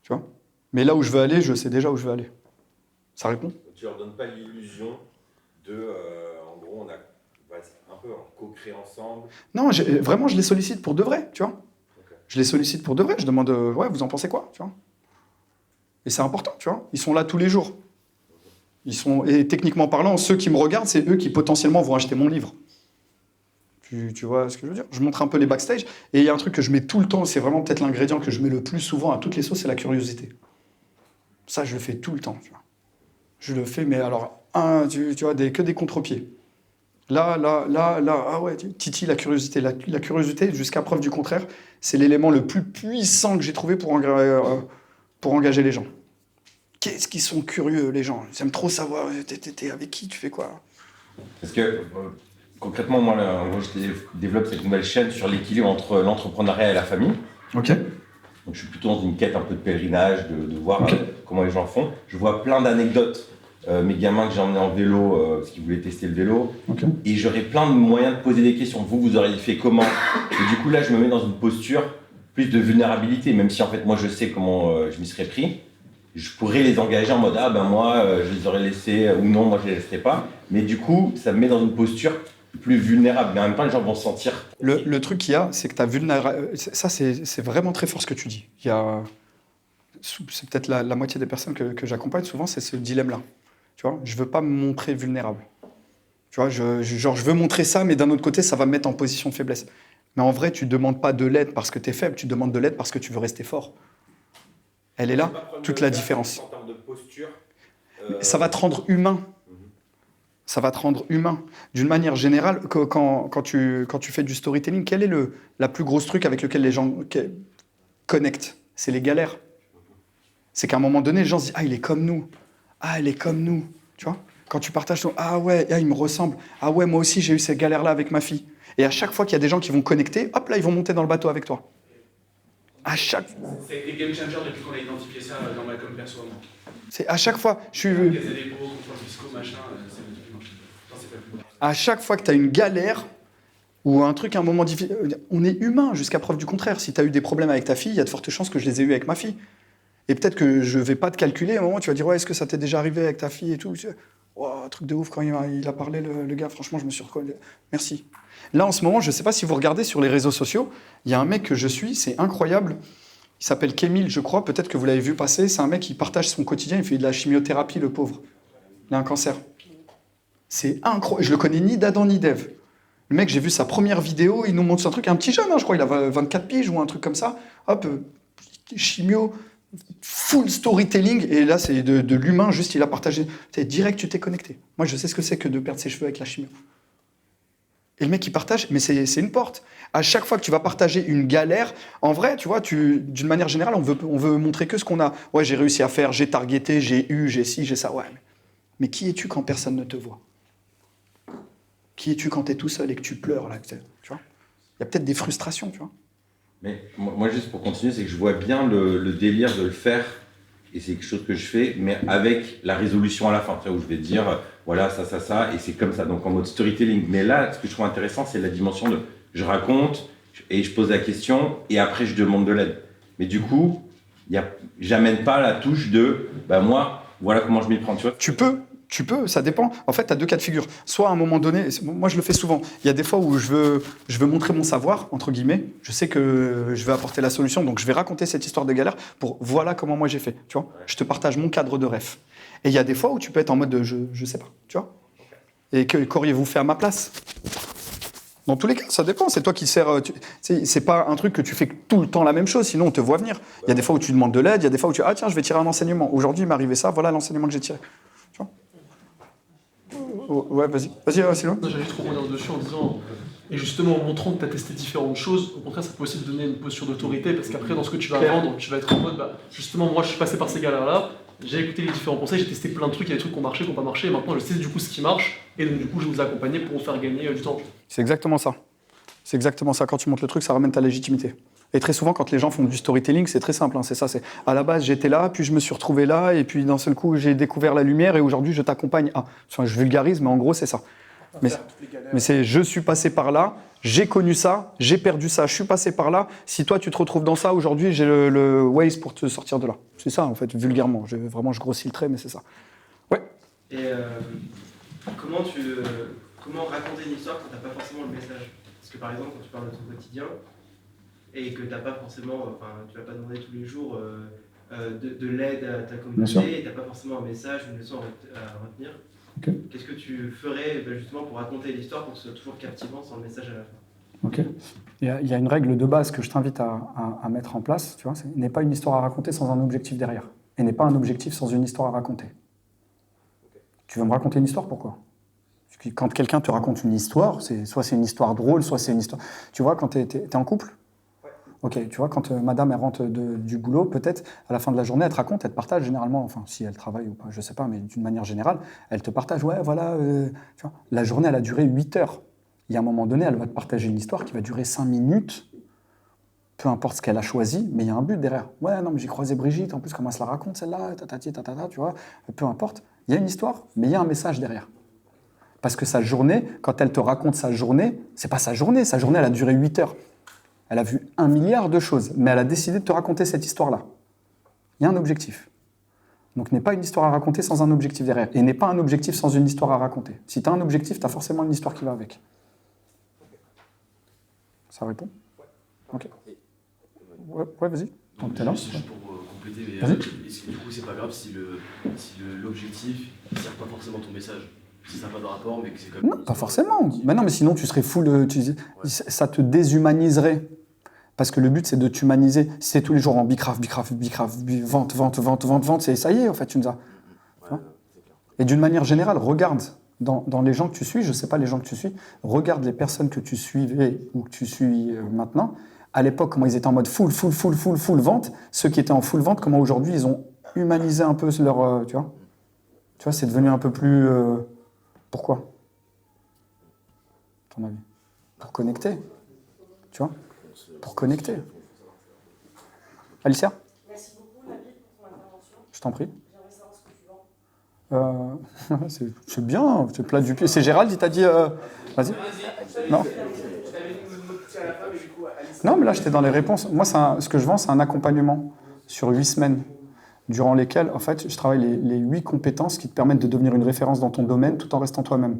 Tu vois? Mais là où je veux aller, je sais déjà où je veux aller. Ça répond? tu leur donnes pas l'illusion de, en gros, on va un peu en co-créer ensemble? Non, vraiment, je les sollicite pour de vrai, tu vois. Okay. Je les sollicite pour de vrai. Je demande, ouais, vous en pensez quoi, tu vois. Et c'est important, tu vois. Ils sont là tous les jours. Et techniquement parlant, ceux qui me regardent, c'est eux qui potentiellement vont acheter mon livre. Tu vois ce que je veux dire? Je montre un peu les backstage. Et il y a un truc que je mets tout le temps, c'est vraiment peut-être l'ingrédient que je mets le plus souvent à toutes les sauces, c'est la curiosité. Ça, je le fais tout le temps, tu vois. Je le fais, mais alors, tu vois, que des contre-pieds. Là, ah ouais, Titi, la curiosité. La curiosité, jusqu'à preuve du contraire, c'est l'élément le plus puissant que j'ai trouvé pour engager les gens. Qu'est-ce qu'ils sont curieux, les gens? Ils aiment trop savoir, t'es avec qui, tu fais quoi? Parce que, concrètement, moi, en gros, je développe cette nouvelle chaîne sur l'équilibre entre l'entrepreneuriat et la famille. Ok. Donc, je suis plutôt dans une quête un peu de pèlerinage, de voir comment les gens font. Je vois plein d'anecdotes mes gamins que j'ai emmenés en vélo parce qu'ils voulaient tester le vélo. Ok. Et j'aurais plein de moyens de poser des questions. Vous auriez fait comment? Et du coup, là, je me mets dans une posture plus de vulnérabilité, même si en fait, moi, je sais comment je m'y serais pris. Je pourrais les engager en mode ah ben moi je les aurais laissés ou non moi je les laisserais pas, mais du coup ça me met dans une posture plus vulnérable, mais en même temps les gens vont se sentir. Le truc qu'il y a, c'est que ta vulnérabilité, ça c'est vraiment très fort ce que tu dis. Il y a, c'est peut-être la moitié des personnes que j'accompagne souvent, c'est ce dilemme-là. Tu vois, je veux pas me montrer vulnérable. Tu vois, je veux montrer ça, mais d'un autre côté ça va me mettre en position de faiblesse. Mais en vrai tu demandes pas de l'aide parce que tu es faible, tu demandes de l'aide parce que tu veux rester fort. Elle est là, toute la différence. En termes de posture, ça va te rendre humain. Ça va te rendre humain. D'une manière générale, quand tu fais du storytelling, quel est la plus grosse truc avec lequel les gens connectent? C'est les galères. C'est qu'à un moment donné, les gens se disent « Ah, il est comme nous. Ah, elle est comme nous. » Tu vois? Quand tu partages ton « Ah ouais, il me ressemble. Ah ouais, moi aussi, j'ai eu cette galère-là avec ma fille. » Et à chaque fois qu'il y a des gens qui vont connecter, hop là, ils vont monter dans le bateau avec toi. À chaque... C'est des game changers depuis qu'on a identifié ça dans ma com perso. C'est à chaque fois, Contrôle fiscaux, machin, c'est le truc qui marche. Non, c'est pas plus. À chaque fois que tu as une galère ou un truc, un moment difficile, on est humain jusqu'à preuve du contraire. Si tu as eu des problèmes avec ta fille, il y a de fortes chances que je les ai eus avec ma fille. Et peut-être que je vais pas te calculer, à un moment tu vas dire ouais, est-ce que ça t'est déjà arrivé avec ta fille et tout. Oh, un truc de ouf quand il a parlé le gars, franchement je me suis reconnu. Merci. Là en ce moment, je sais pas si vous regardez sur les réseaux sociaux, il y a un mec que je suis, c'est incroyable. Il s'appelle Kémil, je crois, peut-être que vous l'avez vu passer. C'est un mec qui partage son quotidien, il fait de la chimiothérapie, le pauvre. Il a un cancer. C'est incroyable. Je le connais ni d'Adam ni d'Ève. Le mec, j'ai vu sa première vidéo, il nous montre un truc, un petit jeune, hein, je crois, il a 24 piges ou un truc comme ça. Hop, chimio, full storytelling. Et là, c'est de l'humain, juste, il a partagé. C'est direct, tu t'es connecté. Moi, je sais ce que c'est que de perdre ses cheveux avec la chimio. Et le mec, il partage, mais c'est une porte. À chaque fois que tu vas partager une galère, en vrai, tu vois, d'une manière générale, on veut montrer que ce qu'on a. Ouais, j'ai réussi à faire, j'ai targeté, j'ai eu, j'ai ci, j'ai ça. Ouais, mais qui es-tu quand personne ne te voit? Qui es-tu quand tu es tout seul et que tu pleures là, tu vois? Il y a peut-être des frustrations, tu vois. Mais moi, juste pour continuer, c'est que je vois bien le délire de le faire, et c'est quelque chose que je fais, mais avec la résolution à la fin, tu vois, où je vais dire, voilà, ça, et c'est comme ça, donc en mode storytelling. Mais là, ce que je trouve intéressant, c'est la dimension de je raconte, et je pose la question, et après je demande de l'aide. Mais du coup, j'amène pas la touche de, bah moi, voilà comment je m'y prends, tu vois. Tu peux, ça dépend. En fait, tu as deux cas de figure. Soit à un moment donné, moi je le fais souvent, il y a des fois où je veux montrer mon savoir, entre guillemets, je sais que je vais apporter la solution, donc je vais raconter cette histoire de galère pour voilà comment moi j'ai fait, tu vois. Je te partage mon cadre de rêve. Et il y a des fois où tu peux être en mode de je sais pas, tu vois. Et qu'auriez-vous fait à ma place? Dans tous les cas, ça dépend. C'est toi qui sers. C'est pas un truc que tu fais tout le temps la même chose, sinon on te voit venir. Il y a des fois où tu demandes de l'aide, il y a des fois où tu ah tiens, je vais tirer un enseignement. Aujourd'hui, il m'est arrivé ça, voilà l'enseignement que j'ai tiré. Tu vois? Ouais, vas-y, Sylvain. J'allais juste rebondir dessus en disant, et justement en montrant que tu as testé différentes choses, au contraire, ça peut aussi te donner une posture d'autorité, parce qu'après, dans ce que tu vas vendre, tu vas être en mode, bah, justement, moi, je suis passé par ces galères-là, j'ai écouté les différents conseils, j'ai testé plein de trucs, il y a des trucs qui ont marché, qui n'ont pas marché, et maintenant, je sais du coup ce qui marche, et donc, du coup, je vais vous accompagner pour vous faire gagner du temps. C'est exactement ça. C'est exactement ça. Quand tu montes le truc, ça ramène ta légitimité. Et très souvent, quand les gens font du storytelling, c'est très simple. Hein, c'est ça. C'est à la base, j'étais là, puis je me suis retrouvé là, et puis d'un seul coup, j'ai découvert la lumière, et aujourd'hui, je t'accompagne à. Enfin, je vulgarise, mais en gros, c'est ça. Mais c'est je suis passé par là, j'ai connu ça, j'ai perdu ça, je suis passé par là. Si toi, tu te retrouves dans ça, aujourd'hui, j'ai le Waze pour te sortir de là. C'est ça, en fait, vulgairement. Vraiment, je grossis le trait, mais c'est ça. Ouais. Et comment raconter une histoire quand t'as pas forcément le message? Parce que par exemple, quand tu parles de ton quotidien, et que t'as pas forcément, tu vas pas demander tous les jours de l'aide à ta communauté, et t'as pas forcément un message, une leçon à retenir. Okay. Qu'est-ce que tu ferais justement pour raconter l'histoire pour que ce soit toujours captivant sans le message à la fin? Ok. Il y a une règle de base que je t'invite à mettre en place, tu vois, c'est n'est pas une histoire à raconter sans un objectif derrière, et n'est pas un objectif sans une histoire à raconter. Okay. Tu veux me raconter une histoire, pourquoi? Parce que quand quelqu'un te raconte une histoire, soit c'est une histoire drôle, soit c'est une histoire... Tu vois, quand t'es en couple? Ok, tu vois, quand madame elle rentre du boulot, peut-être à la fin de la journée, elle te raconte, elle te partage généralement, enfin si elle travaille ou pas, je sais pas, mais d'une manière générale, elle te partage, ouais, voilà, tu vois, la journée elle a duré 8 heures. Il y a un moment donné, elle va te partager une histoire qui va durer 5 minutes, peu importe ce qu'elle a choisi, mais il y a un but derrière. Ouais, non, mais j'ai croisé Brigitte, en plus, comment elle se la raconte celle-là, tatati, tatata, tu vois, peu importe. Il y a une histoire, mais il y a un message derrière. Parce que sa journée, quand elle te raconte sa journée, c'est pas sa journée. Sa journée, elle a duré 8 heures. Elle a vu 1 milliard de choses, mais elle a décidé de te raconter cette histoire-là. Il y a un objectif. Donc, n'est pas une histoire à raconter sans un objectif derrière. Et n'est pas un objectif sans une histoire à raconter. Si tu as un objectif, tu as forcément une histoire qui va avec. Ça répond? Ok. Ouais, vas-y. Donc, t'es là. Juste pour compléter, mais Vas-y. est-ce que du coup c'est pas grave si l'objectif ne sert pas forcément ton message? Si ça n'a pas de rapport, mais que c'est comme. Non, pas forcément. Mais non, mais sinon, tu serais full. Ça te déshumaniserait. Parce que le but, c'est de t'humaniser. Si c'est tous les jours en bicrave, vente, c'est ça y est, en fait, tu nous as. Ouais, Et d'une manière générale, regarde dans les gens que tu suis, je ne sais pas les gens que tu suis, regarde les personnes que tu suivais ou que tu suis maintenant. À l'époque, comment ils étaient en mode full vente. Ceux qui étaient en full vente, comment aujourd'hui, ils ont humanisé un peu leur. Tu vois, c'est devenu un peu plus. Pourquoi? À ton avis? Pour connecter. Tu vois? Pour connecter. Alicia? Merci beaucoup, Nabil, pour ton intervention. Je t'en prie. J'aimerais savoir ce que tu vends. C'est bien, c'est plat du pied. C'est Gérald, il t'a dit. Vas-y. Non. Non, mais là, j'étais dans les réponses. Moi, ce que je vends, c'est un accompagnement sur 8 semaines, durant lesquelles, en fait, je travaille les 8 compétences qui te permettent de devenir une référence dans ton domaine tout en restant toi-même.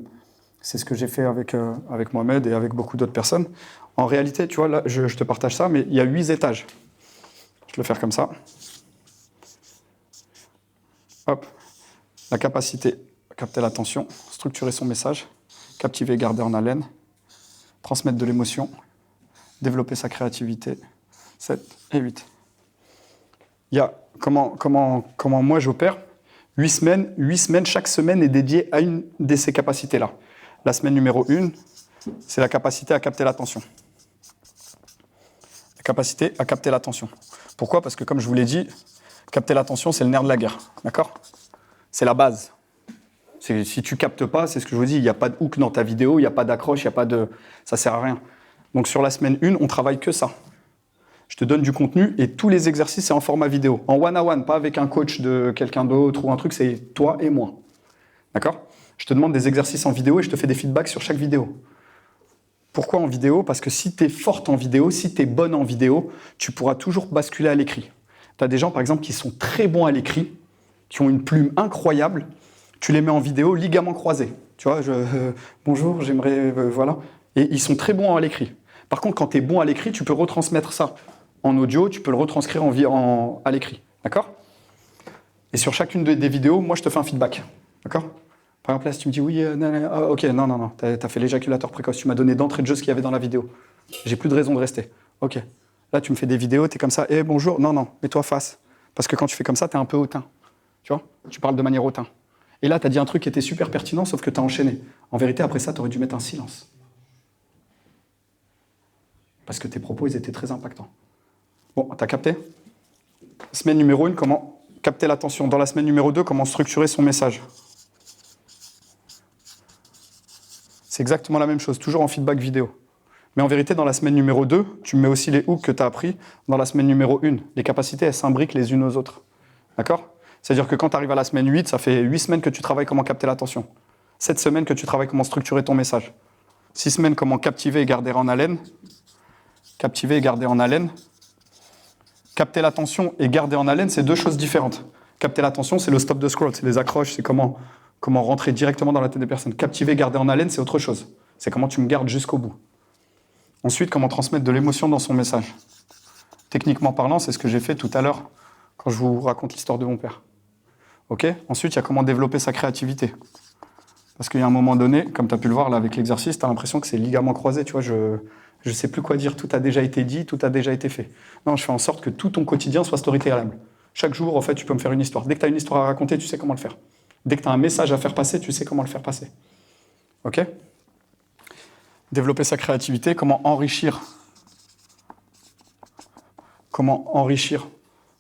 C'est ce que j'ai fait avec Mohamed et avec beaucoup d'autres personnes. En réalité, tu vois, là, je te partage ça, mais il y a 8 étages. Je vais le faire comme ça. Hop. La capacité à capter l'attention, structurer son message, captiver et garder en haleine, transmettre de l'émotion, développer sa créativité. 7 et 8. Il y a comment moi j'opère. 8 semaines, chaque semaine est dédiée à une de ces capacités-là. La semaine numéro 1, c'est la capacité à capter l'attention. La capacité à capter l'attention. Pourquoi? Parce que comme je vous l'ai dit, capter l'attention, c'est le nerf de la guerre. D'accord? C'est la base. Si tu captes pas, c'est ce que je vous dis, il n'y a pas de hook dans ta vidéo, il n'y a pas d'accroche, il n'y a pas de... Ça sert à rien. Donc sur la semaine 1, on travaille que ça. Je te donne du contenu et tous les exercices, c'est en format vidéo. En one-on-one, pas avec un coach de quelqu'un d'autre ou un truc, c'est toi et moi. D'accord? Je te demande des exercices en vidéo et je te fais des feedbacks sur chaque vidéo. Pourquoi en vidéo? Parce que si tu es forte en vidéo, si tu es bonne en vidéo, tu pourras toujours basculer à l'écrit. Tu as des gens, par exemple, qui sont très bons à l'écrit, qui ont une plume incroyable, tu les mets en vidéo, ligaments croisés. Tu vois, bonjour, j'aimerais... voilà. Et ils sont très bons à l'écrit. Par contre, quand tu es bon à l'écrit, tu peux retransmettre ça en audio, tu peux le retranscrire à l'écrit. D'accord? Et sur chacune des vidéos, moi, je te fais un feedback. D'accord? Par exemple, là, si tu me dis oui, ok, non, t'as fait l'éjaculateur précoce, tu m'as donné d'entrée de jeu ce qu'il y avait dans la vidéo. J'ai plus de raison de rester. Ok. Là, tu me fais des vidéos, t'es comme ça, bonjour, non, mets-toi face. Parce que quand tu fais comme ça, t'es un peu hautain. Tu vois? Tu parles de manière hautain. Et là, t'as dit un truc qui était super pertinent, sauf que t'as enchaîné. En vérité, après ça, t'aurais dû mettre un silence. Parce que tes propos, ils étaient très impactants. Bon, t'as capté? Semaine numéro 1, comment capter l'attention. Dans la semaine numéro 2, comment structurer son message. C'est exactement la même chose, toujours en feedback vidéo. Mais en vérité, dans la semaine numéro 2, tu mets aussi les hooks que tu as appris dans la semaine numéro 1. Les capacités, elles s'imbriquent les unes aux autres. D'accord? C'est-à-dire que quand tu arrives à la semaine 8, ça fait 8 semaines que tu travailles comment capter l'attention. 7 semaines que tu travailles comment structurer ton message. 6 semaines comment captiver et garder en haleine. Captiver et garder en haleine. Capter l'attention et garder en haleine, c'est deux choses différentes. Capter l'attention, c'est le stop de scroll, c'est les accroches, c'est comment rentrer directement dans la tête des personnes. Captiver, garder en haleine, c'est autre chose. C'est comment tu me gardes jusqu'au bout. Ensuite, comment transmettre de l'émotion dans son message. Techniquement parlant, c'est ce que j'ai fait tout à l'heure quand je vous raconte l'histoire de mon père. Ok ? Ensuite, il y a comment développer sa créativité. Parce qu'il y a un moment donné, comme tu as pu le voir là avec l'exercice, tu as l'impression que c'est ligaments croisés. Tu vois, je ne sais plus quoi dire. Tout a déjà été dit, tout a déjà été fait. Non, je fais en sorte que tout ton quotidien soit storytellable. Chaque jour, en fait, tu peux me faire une histoire. Dès que tu as une histoire à raconter, tu sais comment le faire. Dès que tu as un message à faire passer, tu sais comment le faire passer. Ok ? Développer sa créativité, comment enrichir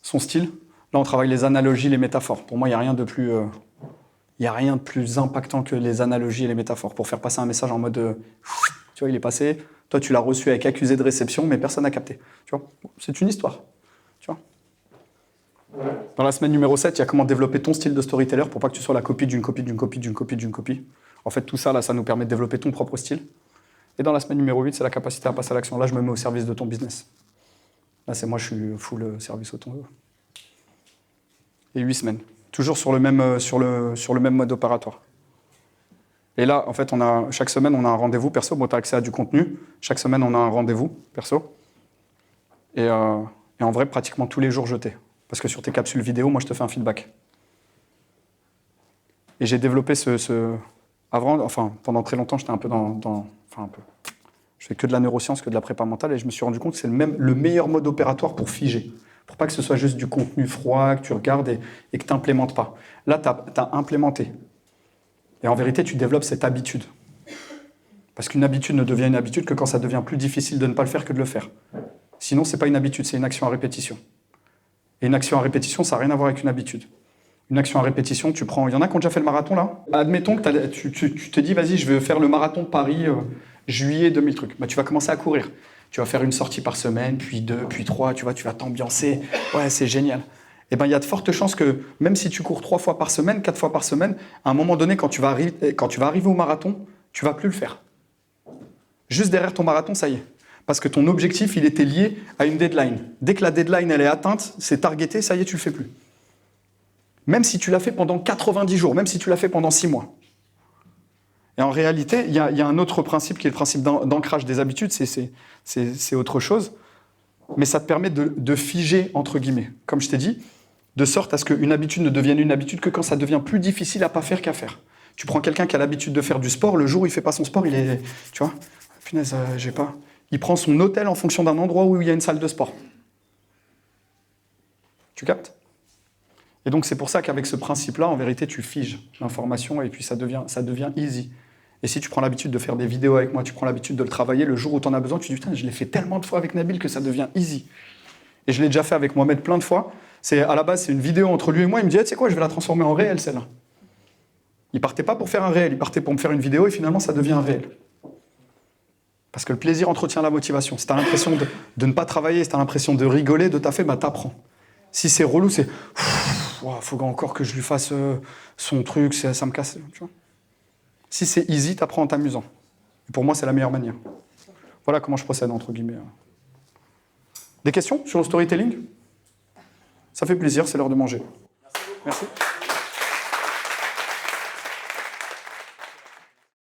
son style. Là, on travaille les analogies, les métaphores. Pour moi, il n'y a rien de plus impactant que les analogies et les métaphores pour faire passer un message en mode tu vois, il est passé, toi tu l'as reçu avec accusé de réception, mais personne n'a capté. Tu vois, c'est une histoire. Tu vois. Dans la semaine numéro 7, il y a comment développer ton style de storyteller pour pas que tu sois la copie d'une copie d'une copie d'une copie d'une copie. En fait, tout ça, là, ça nous permet de développer ton propre style. Et dans la semaine numéro 8, c'est la capacité à passer à l'action. Là, je me mets au service de ton business. Là, c'est moi, je suis full service au ton. Et 8 semaines. Toujours sur le même mode opératoire. Et là, en fait, chaque semaine, on a un rendez-vous perso. Bon, tu as accès à du contenu. Chaque semaine, on a un rendez-vous perso. Et en vrai, pratiquement tous les jours, je t'ai. Parce que sur tes capsules vidéo, moi, je te fais un feedback. Et j'ai développé pendant très longtemps, j'étais un peu je fais que de la neuroscience, que de la prépa mentale, et je me suis rendu compte que c'est le meilleur mode opératoire pour figer. Pour pas que ce soit juste du contenu froid, que tu regardes et que tu n'implémentes pas. Là, tu as implémenté. Et en vérité, tu développes cette habitude. Parce qu'une habitude ne devient une habitude que quand ça devient plus difficile de ne pas le faire que de le faire. Sinon, ce n'est pas une habitude, c'est une action à répétition. Et une action à répétition, ça n'a rien à voir avec une habitude. Une action à répétition, tu prends... Il y en a qui ont déjà fait le marathon, là. Admettons que tu te dis, vas-y, je vais faire le marathon de Paris, juillet 2000 trucs. Bah, tu vas commencer à courir. Tu vas faire une sortie par semaine, puis 2, puis 3, tu vas t'ambiancer. Ouais, c'est génial. Eh ben, il y a de fortes chances que, même si tu cours 3 fois par semaine, 4 fois par semaine, à un moment donné, quand tu vas arriver au marathon, tu ne vas plus le faire. Juste derrière ton marathon, ça y est. Parce que ton objectif, il était lié à une deadline. Dès que la deadline, elle est atteinte, c'est targeté, ça y est, tu ne le fais plus. Même si tu l'as fait pendant 90 jours, même si tu l'as fait pendant 6 mois. Et en réalité, il y a un autre principe qui est le principe d'ancrage des habitudes, c'est autre chose. Mais ça te permet de figer, entre guillemets, comme je t'ai dit, de sorte à ce qu'une habitude ne devienne une habitude que quand ça devient plus difficile à pas faire qu'à faire. Tu prends quelqu'un qui a l'habitude de faire du sport, le jour où il fait pas son sport, il est... Tu vois, punaise, j'ai pas... Il prend son hôtel en fonction d'un endroit où il y a une salle de sport. Tu captes ? Et donc c'est pour ça qu'avec ce principe-là, en vérité, tu figes l'information et puis ça devient easy. Et si tu prends l'habitude de faire des vidéos avec moi, tu prends l'habitude de le travailler, le jour où tu en as besoin, tu te dis, putain, je l'ai fait tellement de fois avec Nabil que ça devient easy. Et je l'ai déjà fait avec Mohamed plein de fois. À la base, c'est une vidéo entre lui et moi. Il me dit, tu sais quoi, je vais la transformer en réel, celle-là. Il partait pas pour faire un réel, il partait pour me faire une vidéo et finalement, ça devient un réel. Parce que le plaisir entretient la motivation. Si tu as l'impression de ne pas travailler, si tu as l'impression de rigoler, de taffer, bah t'apprends. Si c'est relou, c'est... faut encore que je lui fasse son truc, ça me casse. Tu vois. Si c'est easy, t'apprends en t'amusant. Et pour moi, c'est la meilleure manière. Voilà comment je procède, entre guillemets. Des questions sur le storytelling ? Ça fait plaisir, c'est l'heure de manger. Merci.